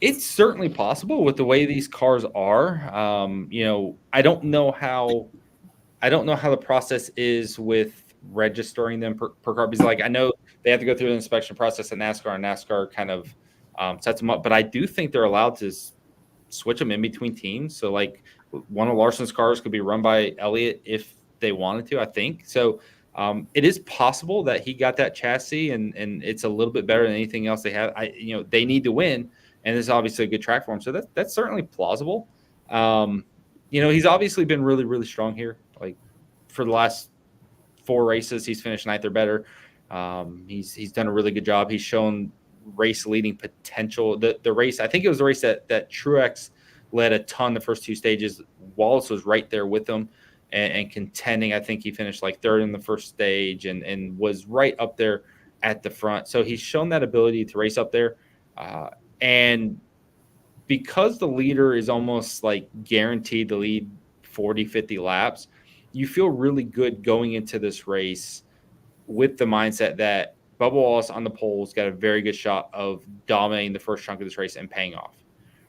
It's certainly possible with the way these cars are. I don't know how the process is with registering them per car, because like I know they have to go through the inspection process at NASCAR, and NASCAR kind of sets them up. But I do think they're allowed to switch them in between teams. So like one of Larson's cars could be run by Elliott if they wanted to, I think. So it is possible that he got that chassis and it's a little bit better than anything else they have. They need to win, and this is obviously a good track for him. So that's certainly plausible. He's obviously been really, really strong here. Like for the last 4 races, he's finished 9th or better. He's done a really good job. He's shown race leading potential. The race, I think it was the race that Truex led a ton the first 2 stages. Wallace was right there with him and contending. I think he finished like 3rd in the first stage and was right up there at the front. So he's shown that ability to race up there. And because the leader is almost like guaranteed to lead 40, 50 laps, you feel really good going into this race with the mindset that Bubba Wallace on the poles got a very good shot of dominating the first chunk of this race and paying off,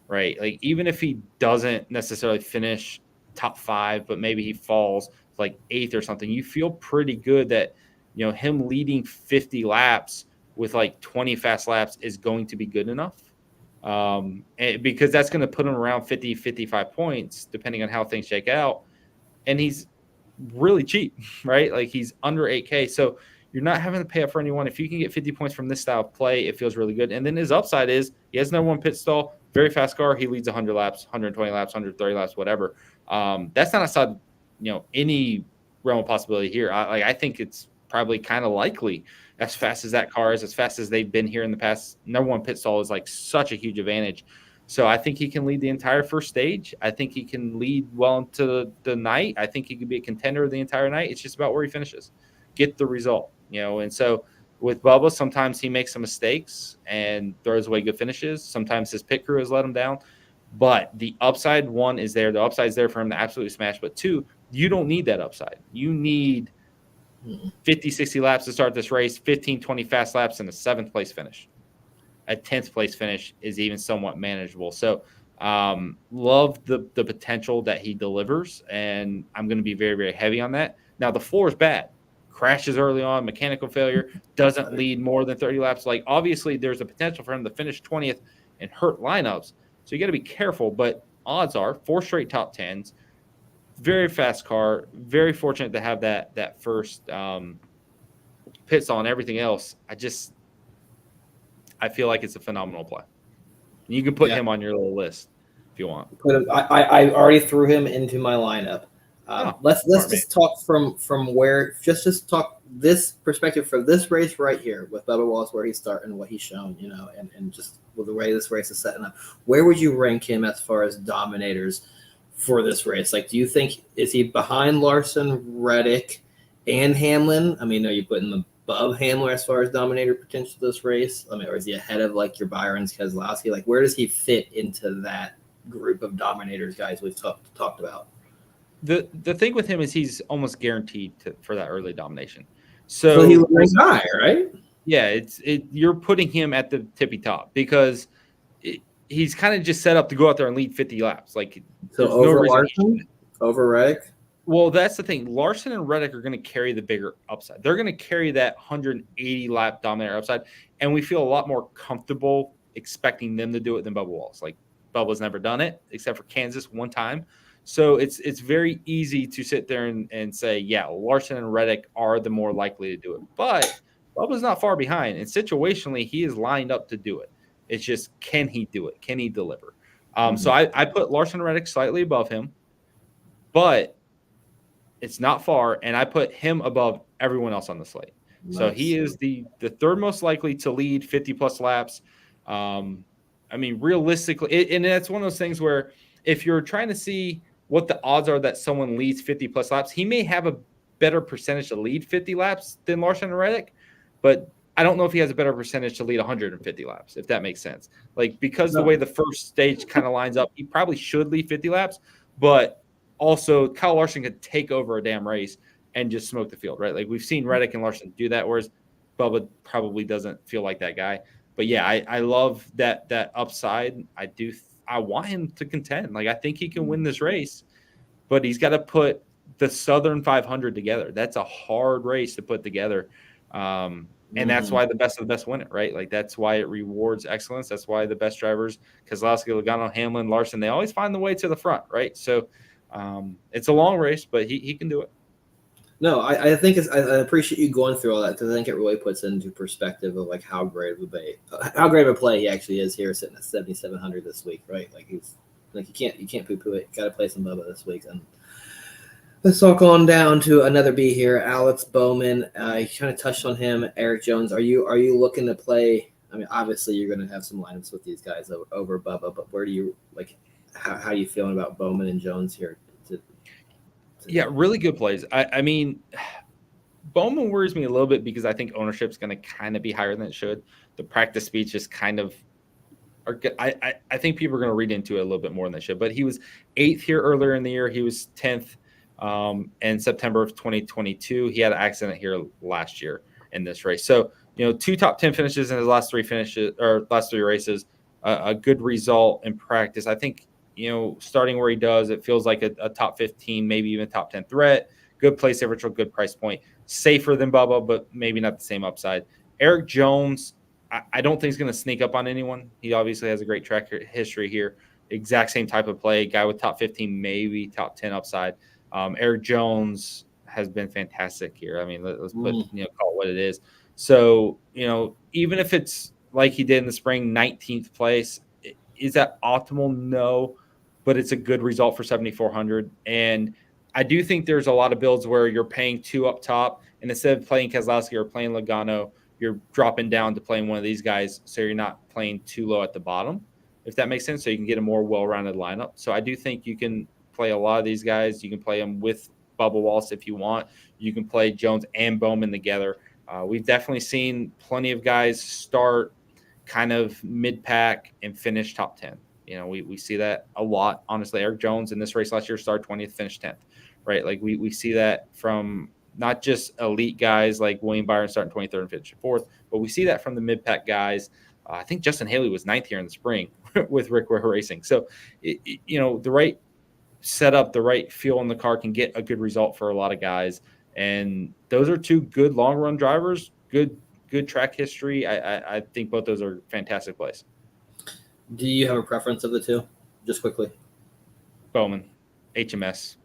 right? Like, even if he doesn't necessarily finish top 5, but maybe he falls like 8th or something, you feel pretty good that, you know, him leading 50 laps with like 20 fast laps is going to be good enough. Because that's going to put him around 50, 55 points, depending on how things shake out. And he's really cheap, right? Like, he's under 8K. So you're not having to pay up for anyone. If you can get 50 points from this style of play, it feels really good. And then his upside is he has no 1 pit stall, very fast car. He leads 100 laps, 120 laps, 130 laps, whatever. That's not outside, you know, any realm of possibility here. I think it's probably kind of likely, as fast as that car is, as fast as they've been here in the past. Number 1 pit stall is like such a huge advantage. So I think he can lead the entire first stage. I think he can lead well into the night. I think he could be a contender the entire night. It's just about where he finishes. Get the result, you know. And so with Bubba, sometimes he makes some mistakes and throws away good finishes. Sometimes his pit crew has let him down. But the upside, 1, is there. The upside's there for him to absolutely smash. But 2, you don't need that upside. You need 50, 60 laps to start this race, 15, 20 fast laps, and a 7th place finish. A 10th place finish is even somewhat manageable. So love the potential that he delivers, and I'm going to be very, very heavy on that. Now, the floor is bad. Crashes early on, mechanical failure, doesn't lead more than 30 laps. Like, obviously, there's a potential for him to finish 20th and hurt lineups. So you got to be careful, but odds are 4 straight top 10s, very fast car, very fortunate to have that first pit stall and everything else. I feel like it's a phenomenal play. You can put him on your little list if you want. I already threw him into my lineup. Let's just talk from where just talk this perspective from this race right here with Bubba Wallace, where he's starting, what he's shown, you know, and just with the way this race is setting up. Where would you rank him as far as dominators for this race? Like, do you think, is he behind Larson, Reddick, and Hamlin? I mean, are you putting him above Hamlin as far as dominator potential this race? I mean, or is he ahead of like your Byrons, Keselowski? Like, where does he fit into that group of dominators guys we've talked about? The thing with him is he's almost guaranteed for that early domination. So he was high, right? Yeah, you're putting him at the tippy top because he's kind of just set up to go out there and lead 50 laps. Like, so over Larson, over Reddick. Well, that's the thing. Larson and Reddick are going to carry the bigger upside. They're going to carry that 180 lap dominator upside, and we feel a lot more comfortable expecting them to do it than Bubba Wallace. Like, Bubba's never done it except for Kansas one time. So it's very easy to sit there and say, yeah, Larson and Reddick are the more likely to do it. But Bubba's not far behind, and situationally, he is lined up to do it. It's just, can he do it? Can he deliver? So I put Larson and Reddick slightly above him, but it's not far, and I put him above everyone else on the slate. Nice. So he is the third most likely to lead 50-plus laps. I mean, realistically, and that's one of those things where if you're trying to see what the odds are that someone leads 50-plus laps, he may have a better percentage to lead 50 laps than Larson and Reddick, but I don't know if he has a better percentage to lead 150 laps, if that makes sense. Like, because the way the first stage kind of lines up, he probably should lead 50 laps, but also Kyle Larson could take over a damn race and just smoke the field, right? Like, we've seen Reddick and Larson do that, whereas Bubba probably doesn't feel like that guy. But yeah, I love that upside. I want him to contend. Like, I think he can win this race, but he's got to put the Southern 500 together. That's a hard race to put together. And that's why the best of the best win it, right? Like, that's why it rewards excellence. That's why the best drivers, Keselowski, Logano, Hamlin, Larson, they always find the way to the front, right? So it's a long race, but he can do it. No, I think I appreciate you going through all that, because I think it really puts into perspective of like how great of a play he actually is here, sitting at 7,700 this week, right? Like, he's like, you can't poo-poo it. Got to play some Bubba this week, and Let's talk on down to another B here. Alex Bowman. You kind of touched on him. Eric Jones. Are you looking to play? I mean, obviously you're going to have some lineups with these guys over Bubba, but where do you like? How are you feeling about Bowman and Jones here? Yeah, really good plays. I mean, Bowman worries me a little bit because I think ownership's going to kind of be higher than it should. The practice speeds just kind of are good. I think people are going to read into it a little bit more than they should. But he was 8th here earlier in the year. He was 10th in September of 2022. He had an accident here last year in this race. So, 2 top 10 finishes in his last 3 races, a good result in practice. I think, starting where he does, it feels like a top 15, maybe even top 10 threat. Good place differential, good price point. Safer than Bubba, but maybe not the same upside. Eric Jones, I don't think he's going to sneak up on anyone. He obviously has a great track history here. Exact same type of play. Guy with top 15, maybe top 10 upside. Eric Jones has been fantastic here. I mean, let's put call it what it is. So, even if it's like he did in the spring, 19th place, is that optimal? No, but it's a good result for 7,400. And I do think there's a lot of builds where you're paying 2 up top, and instead of playing Keselowski or playing Logano, you're dropping down to playing one of these guys, so you're not playing too low at the bottom, if that makes sense, so you can get a more well-rounded lineup. So I do think you can play a lot of these guys. You can play them with Bubba Wallace if you want. You can play Jones and Bowman together. We've definitely seen plenty of guys start kind of mid-pack and finish top 10. We see that a lot. Honestly, Eric Jones in this race last year started 20th, finished 10th, right? Like we see that from not just elite guys like William Byron starting 23rd and finishing 4th, but we see that from the mid-pack guys. I think Justin Haley was 9th here in the spring with Rick Ware Racing. So, the right setup, the right fuel in the car can get a good result for a lot of guys. And those are 2 good long-run drivers, good track history. I think both those are fantastic plays. Do you have a preference of the 2? Just quickly. Bowman, HMS.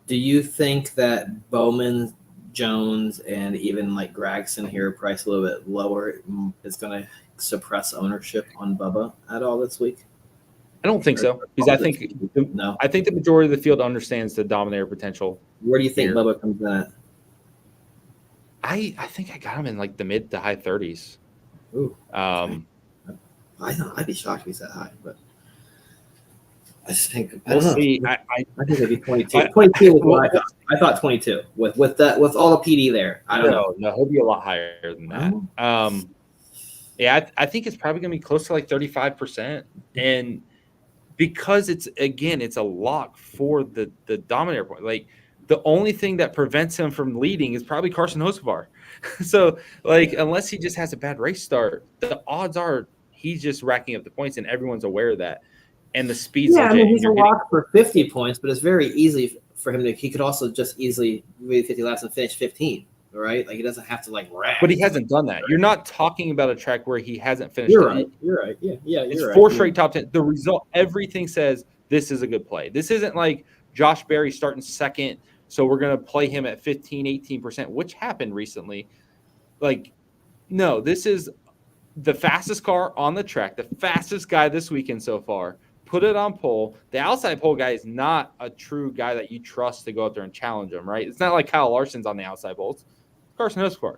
Do you think that Bowman, Jones, and even like Gragson here, priced a little bit lower, is going to suppress ownership on Bubba at all this week? I don't think so, because I think the majority of the field understands the dominator potential. Where do you think Bubba comes in at? I think I got him in like the mid to high 30s. Ooh. Okay. I'd be shocked if he's that high, but I just think I think it'd be 22. 22 was what I thought 22 with all the PD there. I don't know. No, he'll be a lot higher than that. I think it's probably going to be close to like 35%, and because it's a lock for the dominator point. Like the only thing that prevents him from leading is probably Carson Hocevar. So unless he just has a bad race start, the odds are he's just racking up the points, and everyone's aware of that. And the speed's legit. He's a lock for 50 points, but it's very easy for him to. He could also just easily win 50 laps and finish 15, right? Like he doesn't have to rack. But he hasn't done that. You're not talking about a track where he hasn't finished. You're right. Yeah. It's 4 straight top 10. The result, everything says this is a good play. This isn't like Josh Berry starting 2nd, so we're going to play him at 15, 18%, which happened recently. No, this is the fastest car on the track, the fastest guy this weekend so far. Put it on pole. The outside pole guy is not a true guy that you trust to go out there and challenge him, right? It's not like Kyle Larson's on the outside pole. It's Carson Hocevar.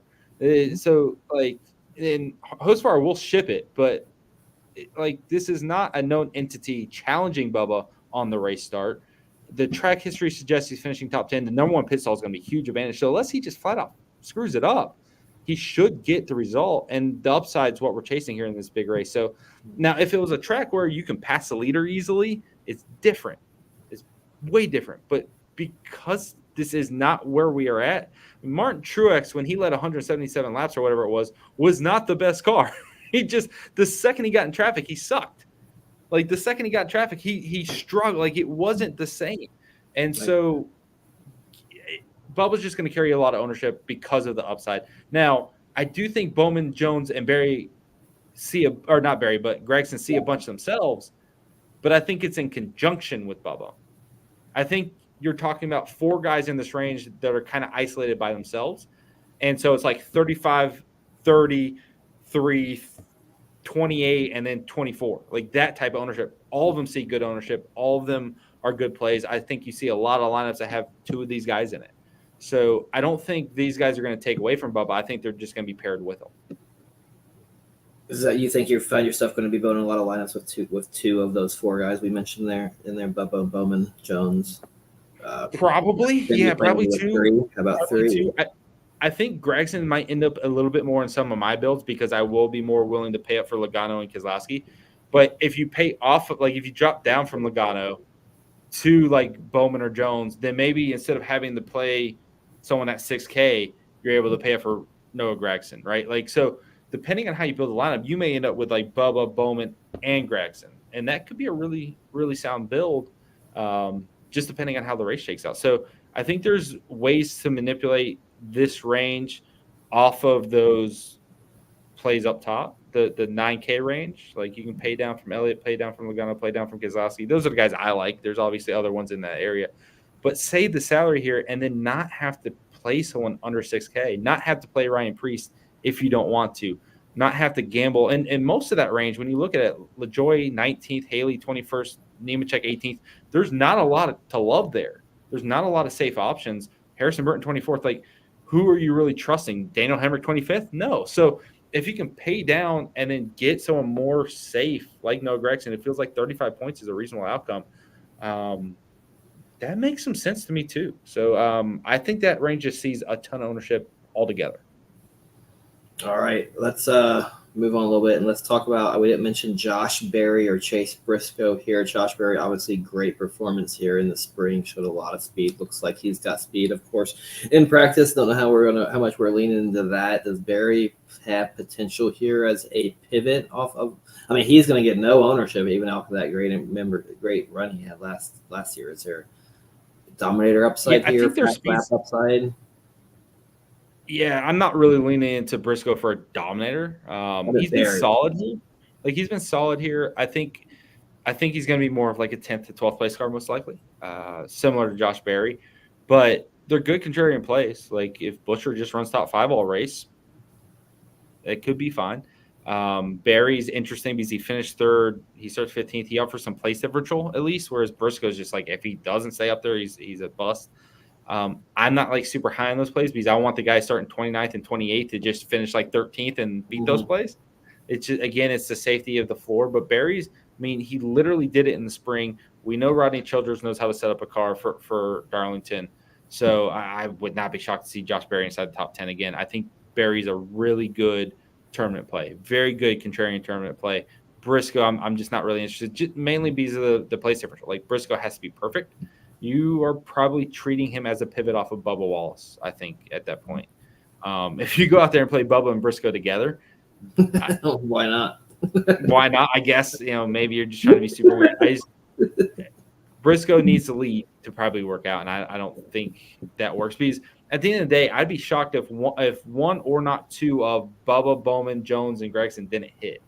So, and Hocevar will ship it, but this is not a known entity challenging Bubba on the race start. The track history suggests he's finishing top 10. The number 1 pit stall is going to be a huge advantage. So unless he just flat out screws it up, he should get the result, and the upside is what we're chasing here in this big race. So now if it was a track where you can pass the leader easily, it's different. It's way different. But because this is not where we are at, Martin Truex, when he led 177 laps or whatever it was not the best car. The second he got in traffic, he sucked. The second he got in traffic, he struggled. It wasn't the same. And so Bubba's just going to carry a lot of ownership because of the upside. Now, I do think Bowman, Jones, and Gregson see a bunch themselves, but I think it's in conjunction with Bubba. I think you're talking about 4 guys in this range that are kind of isolated by themselves. And so it's 35, 33, 28, and then 24. That type of ownership. All of them see good ownership. All of them are good plays. I think you see a lot of lineups that have two of these guys in it. So I don't think these guys are going to take away from Bubba. I think they're just going to be paired with him. Is that you think you find yourself going to be building a lot of lineups with two of those four guys we mentioned there in there, Bubba, Bowman, Jones? Probably, yeah, probably two. Three. How about probably three? Two. I think Gregson might end up a little bit more in some of my builds because I will be more willing to pay up for Logano and Keselowski. But if you pay off, like if you drop down from Logano to like Bowman or Jones, then maybe instead of having to play someone at 6K, you're able to pay up for Noah Gragson, right? Like, so depending on how you build the lineup, you may end up with like Bubba, Bowman, and Gragson. And that could be a really, really sound build, just depending on how the race shakes out. So I think there's ways to manipulate this range off of those plays up top, the 9K range. Like you can pay down from Elliott, pay down from Logano, pay down from Keselowski. Those are the guys I like. There's obviously other ones in that area. But save the salary here and then not have to play someone under 6K, not have to play Ryan Priest if you don't want to, not have to gamble. And most of that range, when you look at it, LaJoy 19th, Haley 21st, Nemechek 18th, there's not a lot to love there. There's not a lot of safe options. Harrison Burton 24th, like who are you really trusting? Daniel Hemrick 25th? No. So if you can pay down and then get someone more safe like Noah Gragson, it feels like 35 points is a reasonable outcome. That makes some sense to me too. So I think that range just sees a ton of ownership altogether. All right, let's move on a little bit and let's talk about, we didn't mention Josh Berry or Chase Briscoe here. Josh Berry, obviously great performance here in the spring, showed a lot of speed. Looks like he's got speed, of course, in practice. Don't know how much we're leaning into that. Does Berry have potential here as a pivot off of, I mean, he's going to get no ownership even off of that great run he had last year. Is there dominator upside here? I think there's lap upside. Yeah, I'm not really leaning into Briscoe for a dominator. He's been solid. Like he's been solid here. I think he's going to be more of like a 10th to 12th place car most likely, similar to Josh Berry. But they're good contrarian plays. Like if Butcher just runs top 5 all race, it could be fine. Berry's interesting because he finished 3rd. He starts 15th. He offers some place differential at least, whereas Briscoe's just like if he doesn't stay up there, he's a bust. I'm not like super high on those plays because I want the guy starting 29th and 28th to just finish like 13th and beat those plays. It's just, again, it's the safety of the floor. But Berry's, I mean, he literally did it in the spring. We know Rodney Childers knows how to set up a car for Darlington. So I would not be shocked to see Josh Berry inside the top 10 again. I think Berry's a really good tournament play, very good contrarian tournament play. Briscoe, I'm just not really interested, just mainly because of the place differential. Like Briscoe has to be perfect. You are probably treating him as a pivot off of Bubba Wallace, I think, at that point. If you go out there and play Bubba and Briscoe together, why not? Why not? I guess, maybe you're just trying to be super weird. Briscoe needs to lead to probably work out, and I don't think that works. Because at the end of the day, I'd be shocked if one or not two of Bubba, Bowman, Jones, and Gragson didn't hit.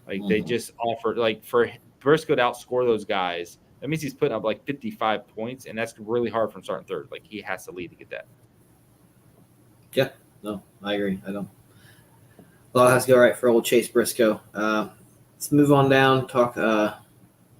Like they just offered, like for Briscoe to outscore those guys, that means he's putting up like 55 points, and that's really hard from starting 3rd. Like he has to lead to get that. Yeah, no, I agree. A lot has to go right for old Chase Briscoe. Let's move on down. Talk.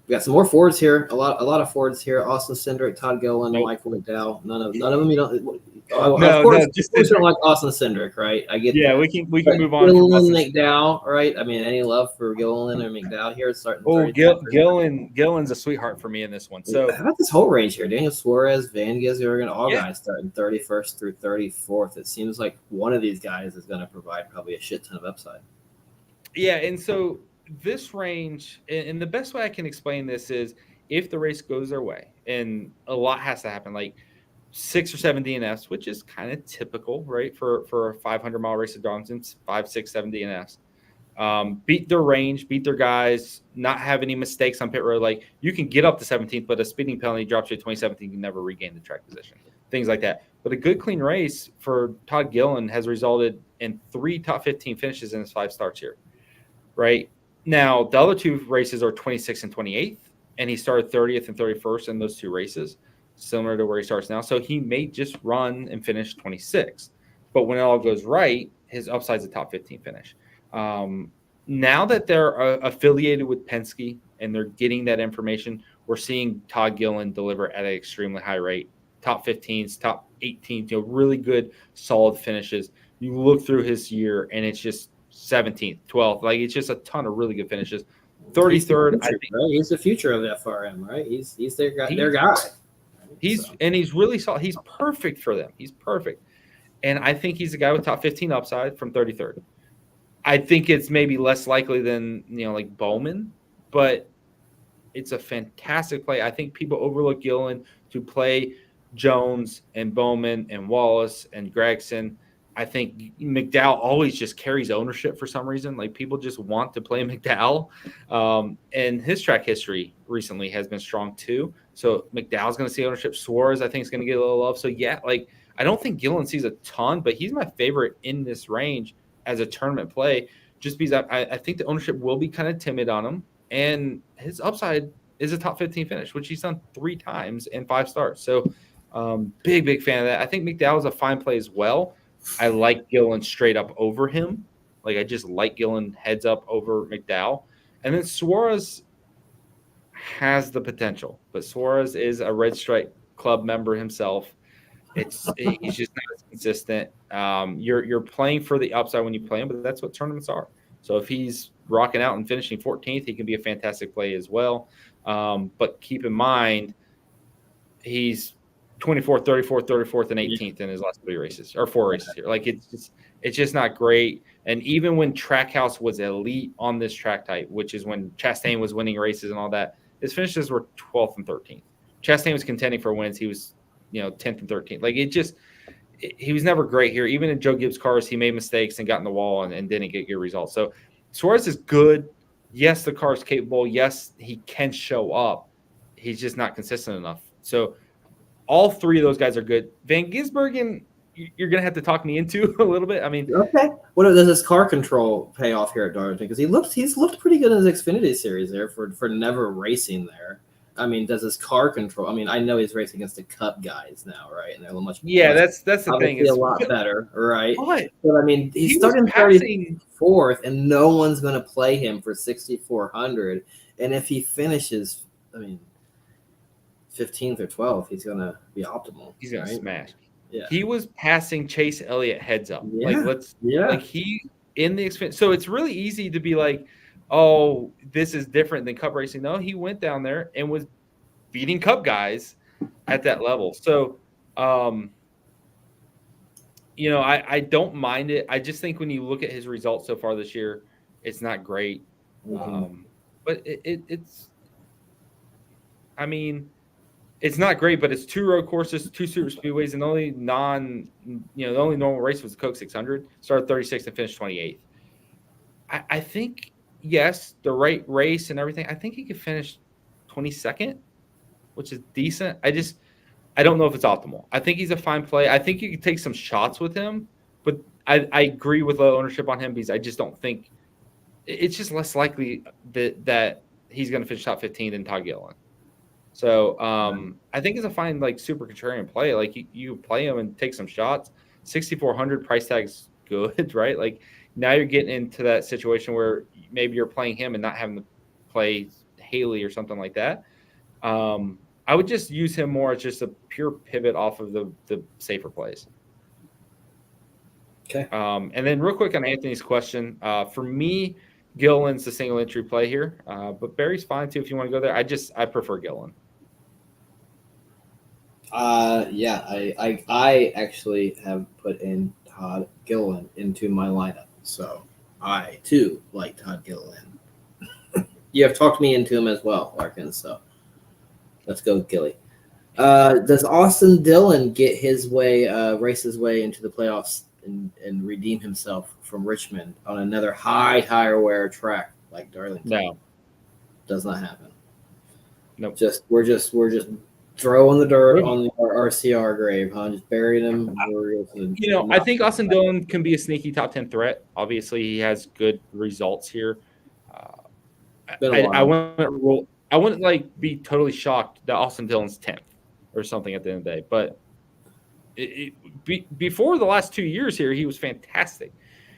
We got some more Fords here. A lot of Fords here. Austin Cindric, Todd Gilliland, Michael McDowell. None of them. You don't. Of course, you don't like Austin Cindric, right? I get. Yeah, that. we can move on. Gilliland, McDowell, right? I mean, any love for Gilliland or McDowell here? Starting. Gilliland's a sweetheart for me in this one. So how about this whole range here? Daniel Suarez, Van Gisbergen, all guys starting 31st through 34th. It seems like one of these guys is going to provide probably a shit ton of upside. Yeah, and so this range, and the best way I can explain this is if the race goes their way, and a lot has to happen, like 6 or 7 DNFs, which is kind of typical, right, for a 500-mile race at Darlington, 5, 6, 7 DNFs. Beat their range, beat their guys, not have any mistakes on pit road. Like you can get up to 17th, but a speeding penalty drops you to 27th, you can never regain the track position, things like that. But a good clean race for Todd Gilliland has resulted in 3 top 15 finishes in his 5 starts here, right? Now, the other 2 races are 26th and 28th, and he started 30th and 31st in those 2 races, similar to where he starts now. So he may just run and finish 26th. But when it all goes right, his upside's a top 15 finish. Now that they're affiliated with Penske and they're getting that information, we're seeing Todd Gillen deliver at an extremely high rate. Top 15s, top 18s, really good, solid finishes. You look through his year, and it's just 17th, 12th. Like, it's just a ton of really good finishes. 33rd, I think. Right? He's the future of FRM, right? He's their guy. He's really solid. He's perfect for them. He's perfect. And I think he's a guy with top 15 upside from 33rd. I think it's maybe less likely than, like Bowman, but it's a fantastic play. I think people overlook Gillen to play Jones and Bowman and Wallace and Gregson. I think McDowell always just carries ownership for some reason. Like, people just want to play McDowell. And his track history recently has been strong too. So McDowell's going to see ownership. Suarez, I think, is going to get a little love. So yeah, like, I don't think Gillen sees a ton, but he's my favorite in this range as a tournament play, just because I think the ownership will be kind of timid on him. And his upside is a top 15 finish, which he's done 3 times in 5 starts. So big fan of that. I think McDowell is a fine play as well. I like Gillen straight up over him. Like, I just like Gillen heads up over McDowell. And then Suarez has the potential, but Suarez is a Red Stripe Club member himself. He's just not as consistent. You're playing for the upside when you play him, but that's what tournaments are. So if he's rocking out and finishing 14th, he can be a fantastic play as well. But keep in mind, he's 24th, 34th, 34th, and 18th in his last 3 races, or 4 races here. Like, it's just not great. And even when Trackhouse was elite on this track type, which is when Chastain was winning races and all that, his finishes were 12th and 13th. Chastain was contending for wins. He was 10th and 13th. Like, he was never great here. Even in Joe Gibbs' cars, he made mistakes and got in the wall and didn't get good results. So Suarez is good. Yes, the car is capable. Yes, he can show up. He's just not consistent enough. So all 3 of those guys are good. Van Gisbergen, you're going to have to talk me into a little bit. I mean, okay. What does his car control pay off here at Darlington? Because he's looked pretty good in his Xfinity series there for never racing there. I mean, does his car control? I mean, I know he's racing against the Cup guys now, right? And they're much. Yeah, that's the thing. It's a lot better, right? But I mean, he's starting 34th, and no one's going to play him for 6,400. And if he finishes, 15th or 12th, he's going to be optimal. He's going to smash. Yeah. He was passing Chase Elliott heads up. Yeah. Like, he in the Xfinity. So it's really easy to be like, oh, this is different than Cup racing. No, he went down there and was beating Cup guys at that level. So, I don't mind it. I just think when you look at his results so far this year, it's not great. Mm-hmm. But it's not great, but it's 2 road courses, 2 super speedways, and the only normal race was the Coke 600. Started 36th and finished 28th. I think, yes, the right race and everything, I think he could finish 22nd, which is decent. I don't know if it's optimal. I think he's a fine play. I think you could take some shots with him, but I agree with low ownership on him because I just don't think it's just less likely that he's going to finish top 15 than Todd Gillen. So I think it's a fine, like, super contrarian play. Like, you play him and take some shots. 6,400 price tag's good, right? Like, now you're getting into that situation where maybe you're playing him and not having to play Haley or something like that. I would just use him more as just a pure pivot off of the safer plays. Okay. And then real quick on Anthony's question, for me, Gillen's the single entry play here, but Barry's fine too if you want to go there. I prefer Gillen. I actually have put in Todd Gillen into my lineup, so I too like Todd Gillen. You have talked me into him as well, Larkin. So let's go, Gilly. Does Austin Dillon get his way, race his way into the playoffs and redeem himself from Richmond on another high tire wear track like Darlington? No, does not happen. Nope. We're just throwing the dirt on our RCR grave, huh? Just burying him. I think Austin Dillon can be a sneaky top 10 threat. Obviously, he has good results here. I wouldn't be totally shocked that Austin Dillon's 10th or something at the end of the day. But before the last 2 years here, he was fantastic.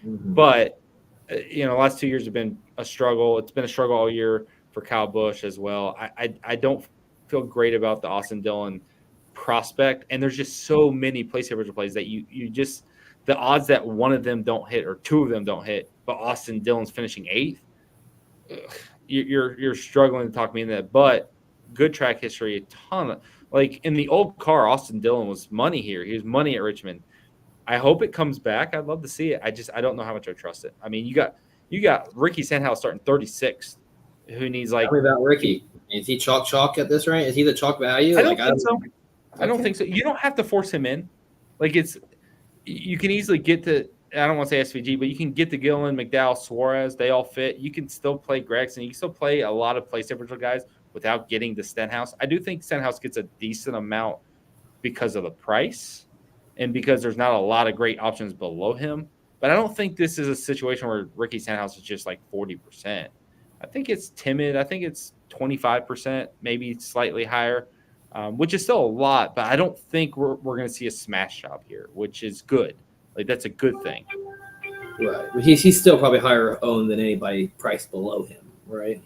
Mm-hmm. But the last 2 years have been a struggle. It's been a struggle all year for Kyle Busch as well. I don't feel great about the Austin Dillon prospect. And there's just so many place average plays that you just the odds that one of them don't hit or two of them don't hit, but Austin Dillon's finishing 8th. You're struggling to talk me into that. But good track history, a ton of like in the old car, Austin Dillon was money here. He was money at Richmond. I hope it comes back. I'd love to see it. I don't know how much I trust it. I mean, you got Ricky Stenhouse starting 36th, who needs like. Tell me about Ricky. Is he chalk at this range? Is he the chalk value? I don't think so. Okay. I don't think so. You don't have to force him in. Like you can easily get to. I don't want to say SVG, but you can get to Gillen, McDowell, Suarez. They all fit. You can still play Gregson. You can still play a lot of place differential guys without getting to Stenhouse. I do think Stenhouse gets a decent amount because of the price and because there's not a lot of great options below him. But I don't think this is a situation where Ricky Stenhouse is just like 40%. I think it's timid. I think it's 25%, maybe slightly higher, which is still a lot. But I don't think we're going to see a smash job here, which is good. Like, that's a good thing. Right. But he's still probably higher owned than anybody priced below him, right?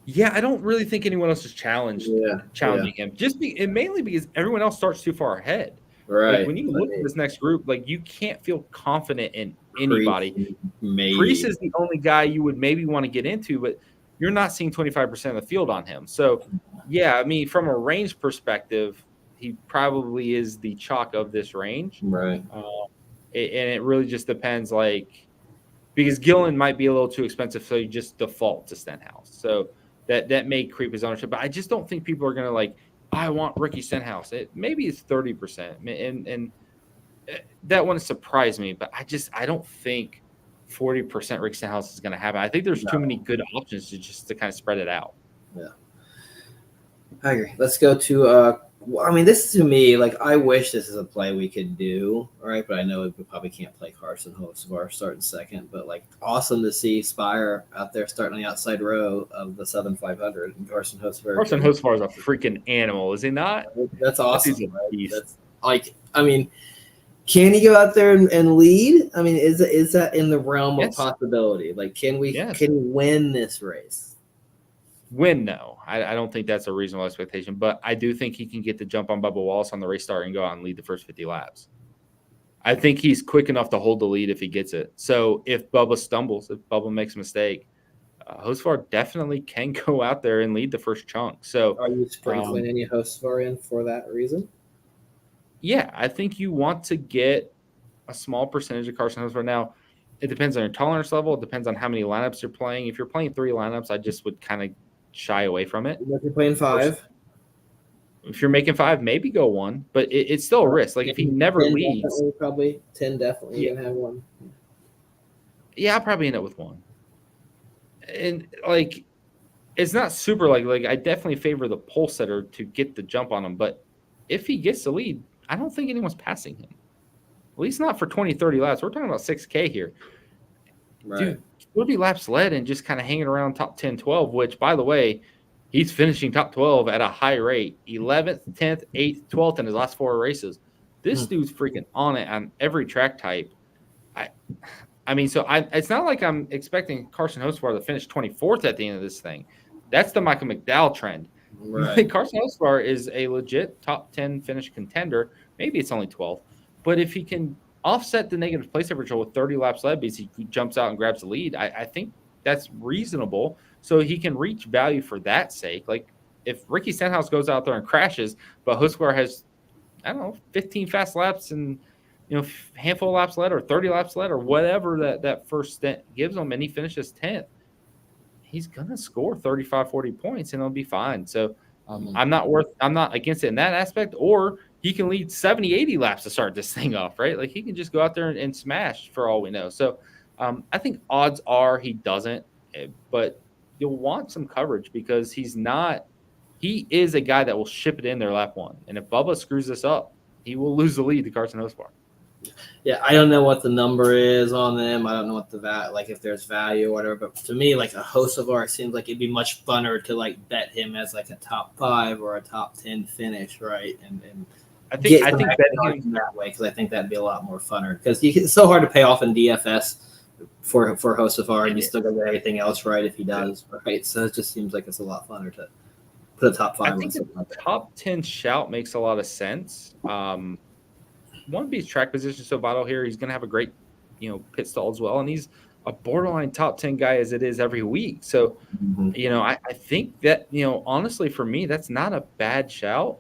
Yeah, I don't really think anyone else is challenging him. And mainly because everyone else starts too far ahead. Right. Like, when you look at this next group, like, you can't feel confident in anybody. Priest is the only guy you would maybe want to get into, but you're not seeing 25% of the field on him. So, yeah, I mean, from a range perspective, he probably is the chalk of this range. Right. And it really just depends, like, because Gillen might be a little too expensive, so you just default to Stenhouse. So that may creep his ownership. But I just don't think people are going to, like, I want Ricky Stenhouse. Maybe it's 30%. And that wouldn't surprise me. But I don't think 40% Ricky Stenhouse is going to happen. I think there's too many good options to kind of spread it out. Yeah. I agree. Let's go to this to me, like, I wish this is a play we could do, right? But I know we probably can't play Carson Hocevar starting second. But, like, awesome to see Spire out there starting on the outside row of the Southern 500. And Carson Hocevar. Carson Hocevar is a freaking animal, is he not? That's awesome. Right? That's, like, I mean, can he go out there and lead? I mean, is that in the realm of possibility? Like, can we win this race? Win, no. I don't think that's a reasonable expectation, but I do think he can get the jump on Bubba Wallace on the race start and go out and lead the first 50 laps. I think he's quick enough to hold the lead if he gets it. So if Bubba stumbles, if Bubba makes a mistake, Hocevar definitely can go out there and lead the first chunk. So are you sprinkling any Hocevar in for that reason? Yeah, I think you want to get a small percentage of Carson Hocevar. Now, it depends on your tolerance level. It depends on how many lineups you're playing. If you're playing 3 lineups, I just would kind of shy away from it. If you're playing 5, if you're making 5, maybe go 1, but it's still a risk. Like, if he never leads, probably 10 definitely gonna have 1. Yeah, I'll probably end up with 1. And, like, it's not super like I definitely favor the pole setter to get the jump on him, but if he gets the lead, I don't think anyone's passing him. At least not for 20, 30 laps. We're talking about 6K here. Right. Dude, 40 laps led and just kind of hanging around top 10, 12, which, by the way, he's finishing top 12 at a high rate. 11th, 10th, 8th, 12th in his last 4 races. This dude's freaking on it on every track type. I mean, so it's not like I'm expecting Carson Hocevar to finish 24th at the end of this thing. That's the Michael McDowell trend. Right. Carson Hocevar is a legit top 10 finish contender. Maybe it's only 12th. But if he can offset the negative place differential with 30 laps led because he jumps out and grabs the lead, I think that's reasonable. So he can reach value for that sake. Like, if Ricky Stenhouse goes out there and crashes, but Hocevar has, 15 fast laps and, handful of laps led or 30 laps led or whatever that first stint gives him, and he finishes 10th, he's going to score 35, 40 points and it'll be fine. So I'm not against it in that aspect. Or he can lead 70, 80 laps to start this thing off, right? Like, he can just go out there and smash for all we know. So I think odds are he doesn't, but you'll want some coverage because he is a guy that will ship it in there lap 1. And if Bubba screws this up, he will lose the lead to Carson Hocevar. Yeah, I don't know what the number is on them. I don't know what if there's value or whatever. But to me, like, a Hocevar seems like it'd be much funner to, like, bet him as, like, a top 5 or a top 10 finish, right? And I think betting him that way, because I think that'd be a lot more funner. Because it's so hard to pay off in DFS for Hocevar, and you still got everything else right if he does, right? So it just seems like it's a lot funner put a top 5 I on think something a like that. top 10 shout makes a lot of sense. One B's track position so vital here. He's going to have a great, pit stall as well, and he's a borderline top 10 guy as it is every week. So, I think that honestly for me, that's not a bad shout,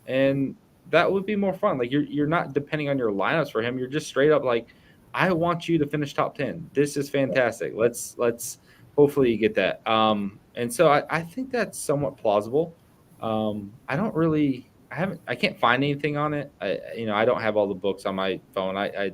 and that would be more fun. Like you're not depending on your lineups for him. You're just straight up like, I want you to finish top 10. This is fantastic. Let's hopefully you get that. And so I think that's somewhat plausible. I can't find anything on it. I don't have all the books on my phone. I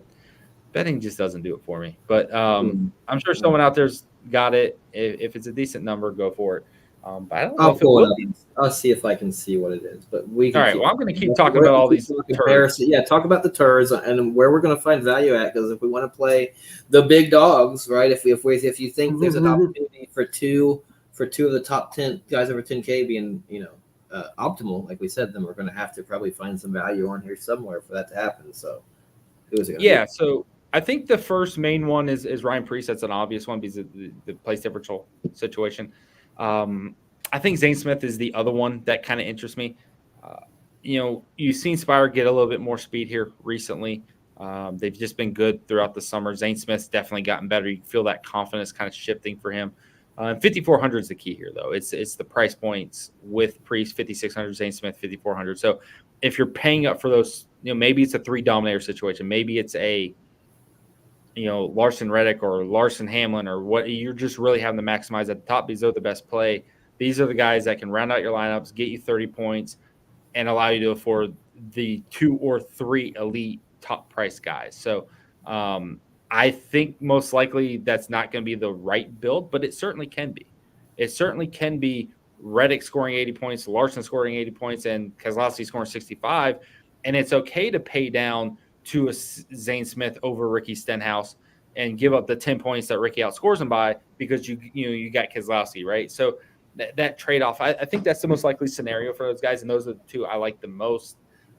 betting just doesn't do it for me. But I'm sure someone out there's got it. If it's a decent number, go for it. But I don't know if it will be. I'll see if I can see what it is. But we can. All right. Well, I'm going to keep talking about all these comparison. Yeah, talk about the turds and where we're going to find value at. Because if we want to play the big dogs, right? If you think there's an opportunity for two of the top 10 guys over 10K being optimal, like we said, then we're going to have to probably find some value on here somewhere for that to happen. So, who is it? Yeah. So I think the first main one is Ryan Preece. That's an obvious one because of the place differential situation. I think Zane Smith is the other one that kind of interests me. You've seen Spire get a little bit more speed here recently. They've just been good throughout the summer. Zane Smith's definitely gotten better. You feel that confidence kind of shifting for him. 5,400 is the key here, though. It's the price points with Priest 5,600, Zane Smith 5,400. So if you're paying up for those, maybe it's a 3 dominator situation. Maybe it's a Larson Reddick or Larson Hamlin or what, you're just really having to maximize at the top because they're the best play. These are the guys that can round out your lineups, get you 30 points, and allow you to afford the 2 or 3 elite top price guys. So I think most likely that's not going to be the right build, but it certainly can be. It certainly can be Reddick scoring 80 points, Larson scoring 80 points, and Keselowski scoring 65. And it's okay to pay down to a Zane Smith over Ricky Stenhouse and give up the 10 points that Ricky outscores him by because you got Keselowski, right? So that trade-off, I think that's the most likely scenario for those guys, and those are the 2 I like the most.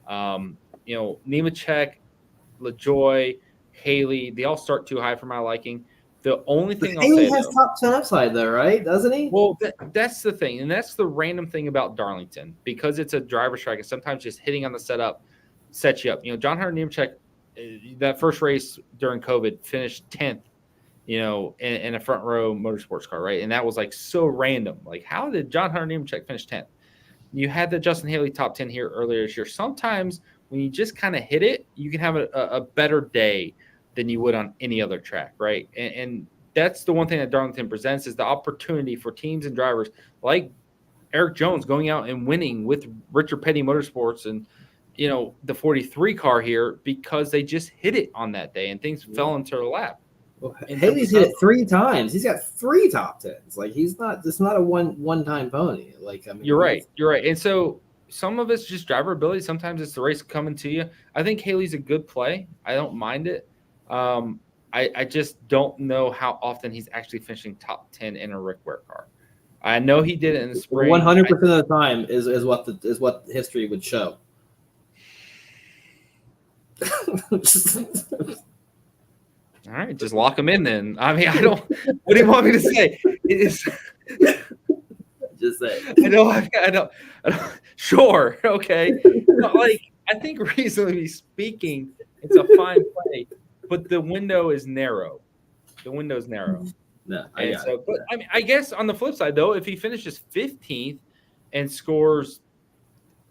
Nemechek, LaJoy, Haley, they all start too high for my liking. The only thing I'll say, Haley has top 10 upside though, right? Doesn't he? Well, that's the thing, and that's the random thing about Darlington because it's a driver's track, and sometimes just hitting on the setup sets you up. John Hunter Nemechek, that first race during COVID, finished 10th, in a front row motorsports car, right? And that was like so random. Like, how did John Hunter Nemechek finish 10th? You had the Justin Haley top 10 here earlier this year. Sometimes when you just kind of hit it, you can have a better day than you would on any other track, right? And that's the one thing that Darlington presents is the opportunity for teams and drivers like Eric Jones going out and winning with Richard Petty Motorsports and the 43 car here because they just hit it on that day and things fell into their lap. Well, Haley's hit it 3 times. He's got 3 top 10s. Like it's not a one-time pony. Like you're right. And so some of it's just driver ability. Sometimes it's the race coming to you. I think Haley's a good play. I don't mind it. I just don't know how often he's actually finishing top 10 in a Rick Ware car. I know he did it in the spring. 100% of the time is what history would show. All right, just lock him in then. I mean, I don't. What do you want me to say? Just say. I don't. Sure, okay. But I think reasonably speaking, it's a fine play, but the window is narrow. The window is narrow. No, but I mean, I guess on the flip side though, if he finishes 15th and scores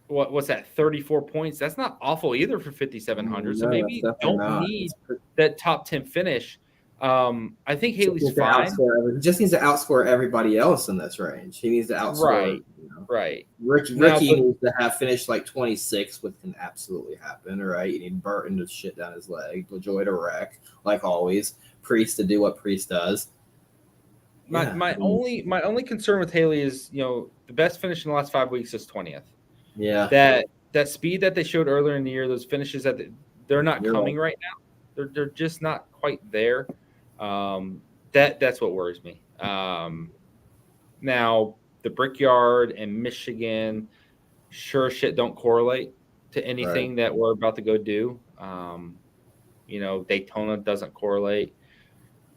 what's that, 34 points, that's not awful either for 5,700. So maybe you don't need that top 10 finish. I think Haley's fine. He just needs to outscore everybody else in this range. He needs to outscore. Right. Ricky needs to have finished like 26, which can absolutely happen. Right. You need Burton to shit down his leg. LaJoy to wreck, like always. Priest to do what Priest does. My only concern with Haley is the best finish in the last 5 weeks is 20th. Yeah. That speed that they showed earlier in the year, those finishes they're not coming right now. They're just not quite there. That's what worries me. Now the Brickyard and Michigan sure shit don't correlate to anything that we're about to go do. Daytona doesn't correlate.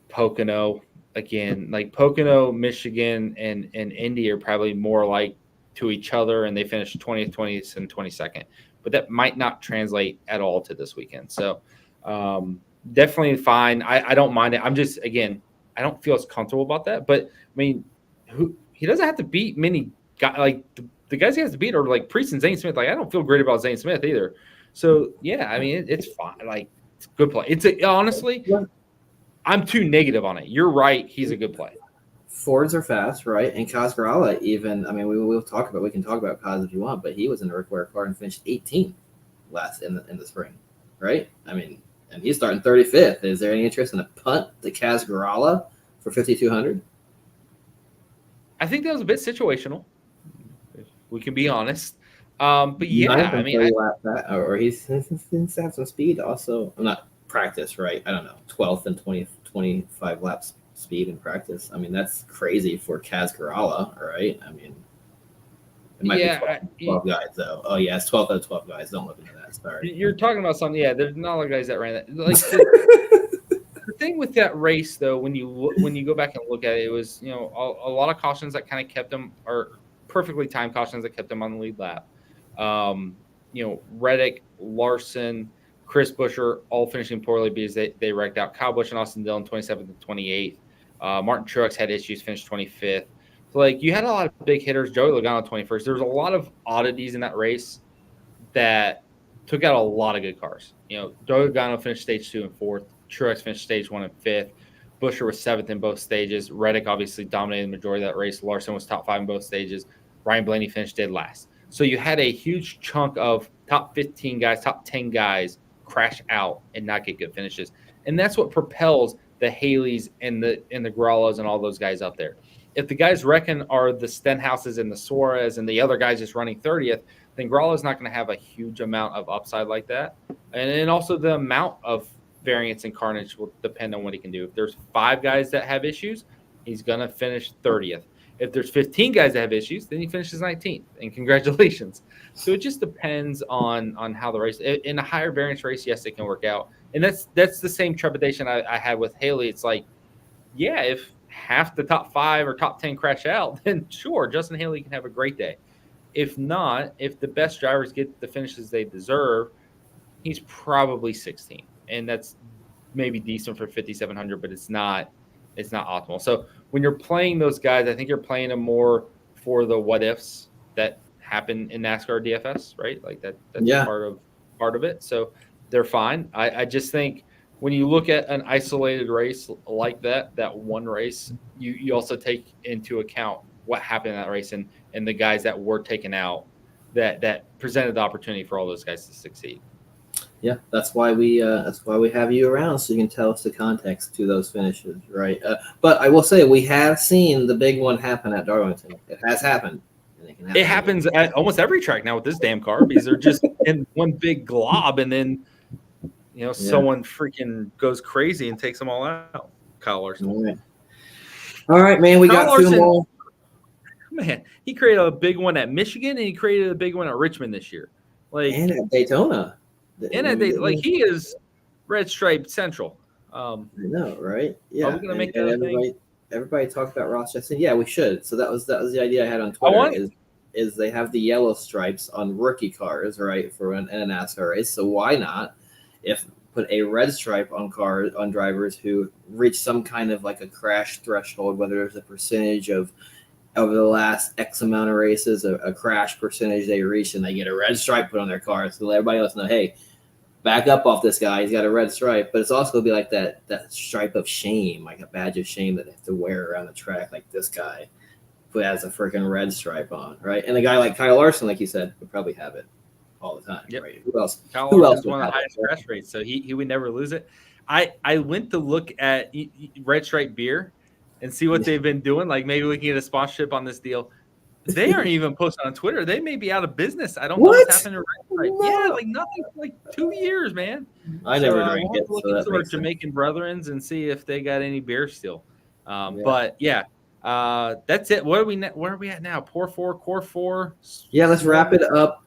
Pocono, again, like Pocono, Michigan, and Indy are probably more like to each other, and they finished 20th, 20th, and 22nd. But that might not translate at all to this weekend. So definitely fine. I don't mind it. I'm just, again, I don't feel as comfortable about that. But, I mean, he doesn't have to beat many guys. Like, the guys he has to beat are, like, Priest and Zane Smith. Like, I don't feel great about Zane Smith either. So, yeah, I mean, it's fine. Like, it's a good play. Honestly, I'm too negative on it. You're right. He's a good play. Fords are fast, right? And Cascarala even, I mean, we can talk about Kaz if you want, but he was in a required car and finished 18th last in the spring, right? I mean, and he's starting 35th. Is there any interest in a punt to Cascarala for 5,200? I think that was a bit situational. If we can be honest. But yeah, I mean, or he's have some speed also. I'm not practice, right? I don't know, 12th and 25 laps speed in practice. I mean, that's crazy for Cascarala, right? I mean, it might be 12 guys though. Oh yeah, it's 12 out of 12 guys. Don't look into that. Sorry. You're talking about something. Yeah, there's not a lot of guys that ran that. Like the thing with that race though, when you go back and look at it, it was a lot of cautions that kind of kept them, or perfectly timed cautions that kept them on the lead lap. Reddick, Larson, Chris Buescher all finishing poorly because they wrecked out. Kyle Busch and Austin Dillon 27th and 28th. Martin Truex had issues, finished 25th. So, like, you had a lot of big hitters. Joey Logano 21st. There was a lot of oddities in that race that took out a lot of good cars. Joey Logano finished stage 2 and 4th. Truex finished stage 1 and 5th. Buescher was 7th in both stages. Reddick obviously dominated the majority of that race. Larson was top 5 in both stages. Ryan Blaney finished dead last. So you had a huge chunk of top 15 guys, top 10 guys crash out and not get good finishes. And that's what propels the Haleys and the Grollos and all those guys up there. If the guys reckon are the Stenhouses and the Suarez and the other guys just running 30th, then Grollo's not going to have a huge amount of upside like that. And then also the amount of variance and carnage will depend on what he can do. If there's 5 guys that have issues, he's going to finish 30th. If there's 15 guys that have issues, then he finishes 19th. And congratulations. So it just depends on how the race. In a higher variance race, yes, it can work out. And that's the same trepidation I had with Haley. It's like, yeah, if half the top 5 or top 10 crash out, then sure, Justin Haley can have a great day. If not, if the best drivers get the finishes they deserve, he's probably 16th. And that's maybe decent for 5,700, but it's not optimal. So when you're playing those guys, I think you're playing them more for the what ifs that happen in NASCAR DFS, right? Like that's part of it. So they're fine. I just think when you look at an isolated race like that one race, you also take into account what happened in that race and the guys that were taken out that presented the opportunity for all those guys to succeed. Yeah, that's why we have you around, so you can tell us the context to those finishes, right? But I will say we have seen the big one happen at Darlington. It has happened. And it happens at almost every track now with this damn car because they're just in one big glob, and then someone freaking goes crazy and takes them all out. Kyle Larson. All right, man. We got two more. Man, he created a big one at Michigan, and he created a big one at Richmond this year. And at Daytona. He is red stripe central. I know, right? Yeah. Are we gonna make that a thing? Everybody talked about Ross Chastain. Yeah, we should. So that was the idea I had on Twitter. Is they have the yellow stripes on rookie cars, right, for in a NASCAR race. So why not put a red stripe on drivers who reach some kind of like a crash threshold, whether there's a percentage of over the last X amount of races, a crash percentage they reach, and they get a red stripe put on their car, so let everybody else know, hey, back up off this guy. He's got a red stripe. But it's also going to be like that stripe of shame, like a badge of shame that they have to wear around the track, like this guy who has a freaking red stripe on, right? And a guy like Kyle Larson, like you said, would probably have it all the time, right? Who else? Kyle Larson's one of the highest crash rates, so he would never lose it. I went to look at Red Stripe Beer and see what they've been doing. Like maybe we can get a sponsorship on this deal. They aren't even posting on Twitter. They may be out of business. I don't know what's happened to Red Stripe. No. Yeah, like nothing for like 2 years, man. I never drank it. We'll look into our Jamaican brethrens and see if they got any beer still. But yeah, that's it. Where are we at now? Core 4. Yeah, let's wrap it up.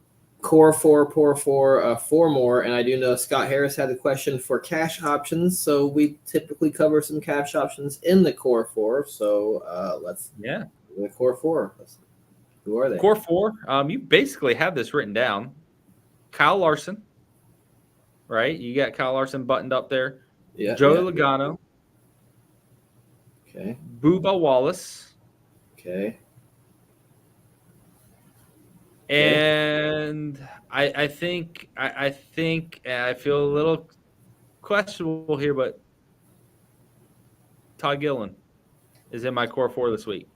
Core 4, 4 more. And I do know Scott Harris had a question for cash options. So we typically cover some cash options in the Core 4. So let's the Core 4. Who are they? Core 4. You basically have this written down. Kyle Larson, right? You got Kyle Larson buttoned up there. Yeah. Joey Logano. Okay. Bubba Wallace. Okay. And I think I feel a little questionable here, but Todd Gillen is in my core 4 this week.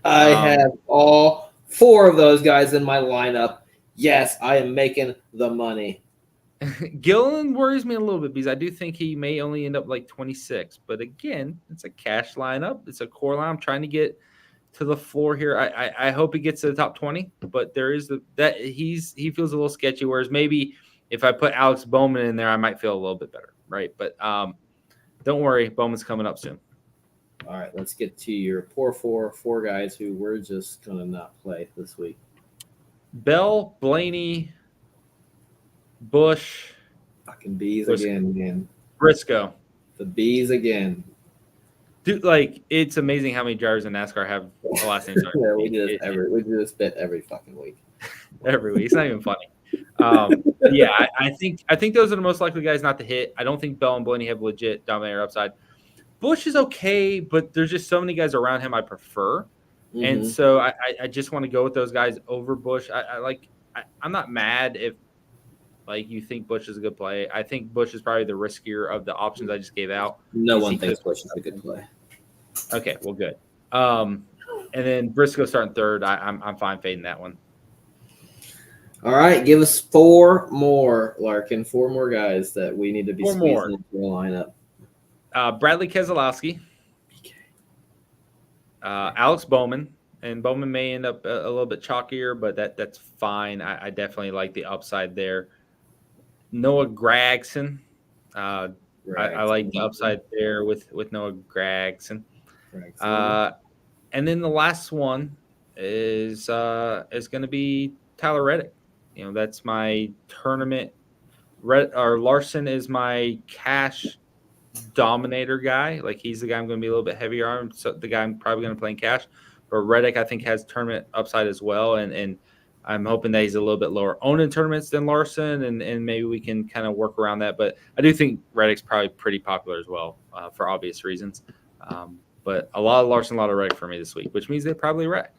I have all 4 of those guys in my lineup. Yes, I am making the money. Gillen worries me a little bit because I do think he may only end up like 26. But again, it's a cash lineup. It's a core line. I'm trying to get to the floor here. I hope he gets to the top 20, but there is that he feels a little sketchy. Whereas maybe if I put Alex Bowman in there, I might feel a little bit better, right? But don't worry, Bowman's coming up soon. All right, let's get to your poor 4 guys who we're just gonna not play this week. Bell, Blaney, Bush, fucking bees Briscoe. Again, man. Briscoe. The bees again. Dude, like it's amazing how many drivers in NASCAR have a last name. Yeah, we do this bit every fucking week. Every week. It's not even funny. Yeah, I think those are the most likely guys not to hit. I don't think Bell and Blaney have legit dominator upside. Bush is okay, but there's just so many guys around him I prefer. Mm-hmm. And so I just want to go with those guys over Bush. I'm not mad if like you think Bush is a good play. I think Bush is probably the riskier of the options I just gave out. No one thinks Bush is a good play. Okay, well, good. And then Briscoe starting third. I'm fine fading that one. All right, give us 4 more, Larkin. 4 more guys that we need to be squeezing into the lineup. Bradley Keselowski. Alex Bowman. And Bowman may end up a little bit chalkier, but that's fine. I definitely like the upside there. Noah Gragson. I like the upside there with Noah Gragson. And then the last one is going to be Tyler Reddick. You know, that's my tournament. Larson is my cash dominator guy. Like he's the guy I'm going to be a little bit heavier on. So the guy I'm probably going to play in cash. But Reddick, I think, has tournament upside as well. And I'm hoping that he's a little bit lower owned in tournaments than Larson, and maybe we can kind of work around that. But I do think Reddick's probably pretty popular as well for obvious reasons. But a lot of Larson, a lot of Reddick for me this week, which means they probably wreck.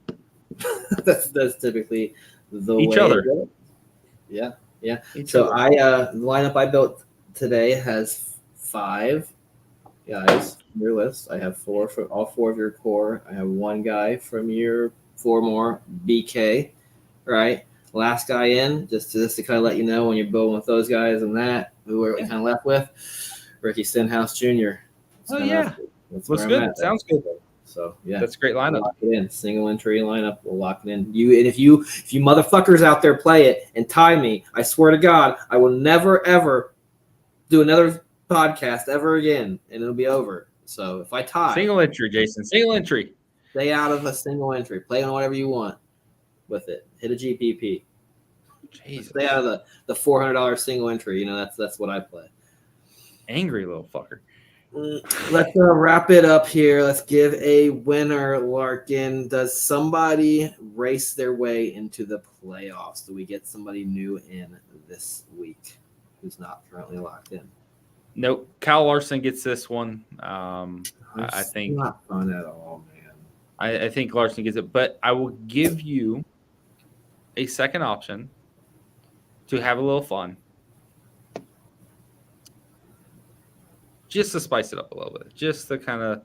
that's typically the each way other. Yeah. Each so other. The lineup I built today has 5 guys from your list. I have 4 for all 4 of your core. I have 1 guy from your 4 more BK. Right, last guy in, just to kind of let you know when you're building with those guys and that, who are we kind of left with? Ricky Stenhouse Jr. That's looks good. Sounds good. So yeah, that's a great lineup. Lock it in, single entry lineup. We'll lock it in. If you motherfuckers out there play it and tie me, I swear to God, I will never ever do another podcast ever again, and it'll be over. So if I tie, single entry, Jason, single entry. Stay out of a single entry. Play on whatever you want with it. Hit a GPP. Jesus. Stay out of the $400 single entry. You know, that's what I play. Angry little fucker. Let's wrap it up here. Let's give a winner, Larkin. Does somebody race their way into the playoffs? Do we get somebody new in this week who's not currently locked in? Nope. Kyle Larson gets this one. I think not fun at all, man. I think Larson gets it, but I will give you a second option to have a little fun. Just to spice it up a little bit, just to kind of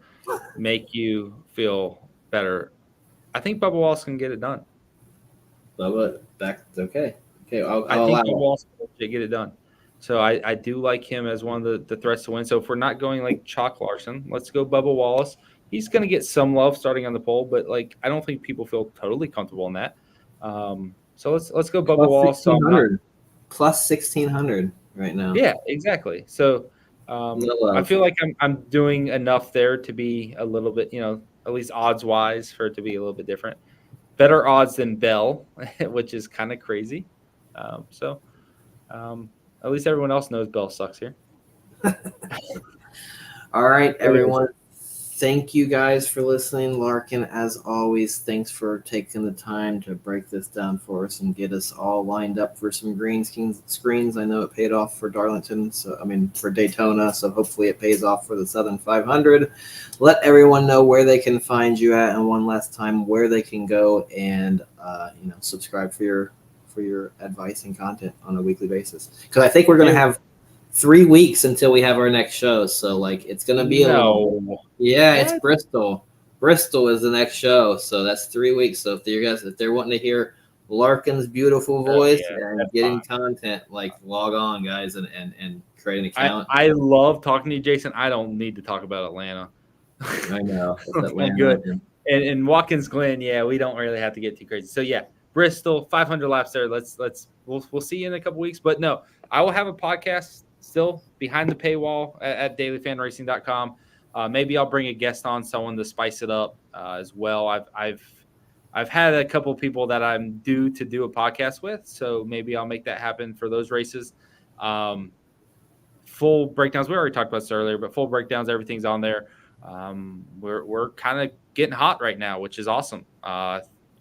make you feel better. I think Bubba Wallace can get it done. Bubba, okay. Okay, I think Bubba Wallace can get it done. So I do like him as one of the threats to win. So if we're not going like Chalk Larson, let's go Bubba Wallace. He's going to get some love starting on the pole, but like I don't think people feel totally comfortable in that. So let's go Bubba Wallace. Plus 1,600 right now. Yeah, exactly. So I feel like I'm doing enough there to be a little bit, at least odds wise, for it to be a little bit different. Better odds than Bell, which is kind of crazy. At least everyone else knows Bell sucks here. All right, everyone. thank you guys for listening. Larkin, as always, thanks for taking the time to break this down for us and get us all lined up for some green screens. I know it paid off for Darlington, for Daytona, so hopefully it pays off for the Southern 500. Let everyone know where they can find you at, and one last time where they can go and subscribe for your advice and content on a weekly basis. Because I think we're going to have 3 weeks until we have our next show, so it's gonna be it's Bristol. Bristol is the next show, so that's 3 weeks. So if they're wanting to hear Larkin's beautiful voice and getting content, log on, guys, and create an account. I love talking to you, Jason. I don't need to talk about Atlanta. I know. I'm good. And Watkins Glen, we don't really have to get too crazy. So Bristol, 500 laps there. We'll see you in a couple weeks. But no, I will have a podcast still behind the paywall at dailyfanracing.com. Maybe I'll bring a guest on, someone to spice it up as well. I've had a couple people that I'm due to do a podcast with, so maybe I'll make that happen for those races. Full breakdowns. We already talked about this earlier, but full breakdowns, everything's on there. We're kind of getting hot right now, which is awesome.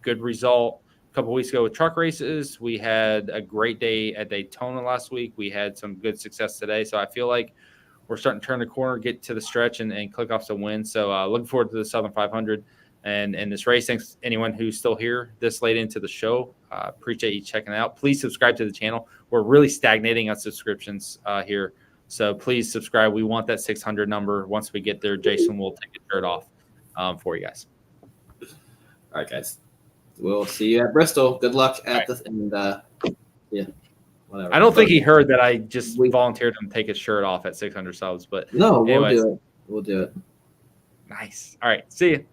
Good result a couple weeks ago with truck races. We had a great day at Daytona last week. We had some good success today. So I feel like we're starting to turn the corner, get to the stretch, and click off some wins. So looking forward to the Southern 500 and this race. Thanks anyone who's still here this late into the show. Appreciate you checking it out. Please subscribe to the channel. We're really stagnating on subscriptions here. So please subscribe. We want that 600 number. Once we get there, Jason will take a shirt off for you guys. All right, guys. We'll see you at Bristol. Good luck at this. And whatever. I don't think he heard that I just volunteered him to take his shirt off at 600 subs. But no, we'll do it. We'll do it. Nice. All right. See you.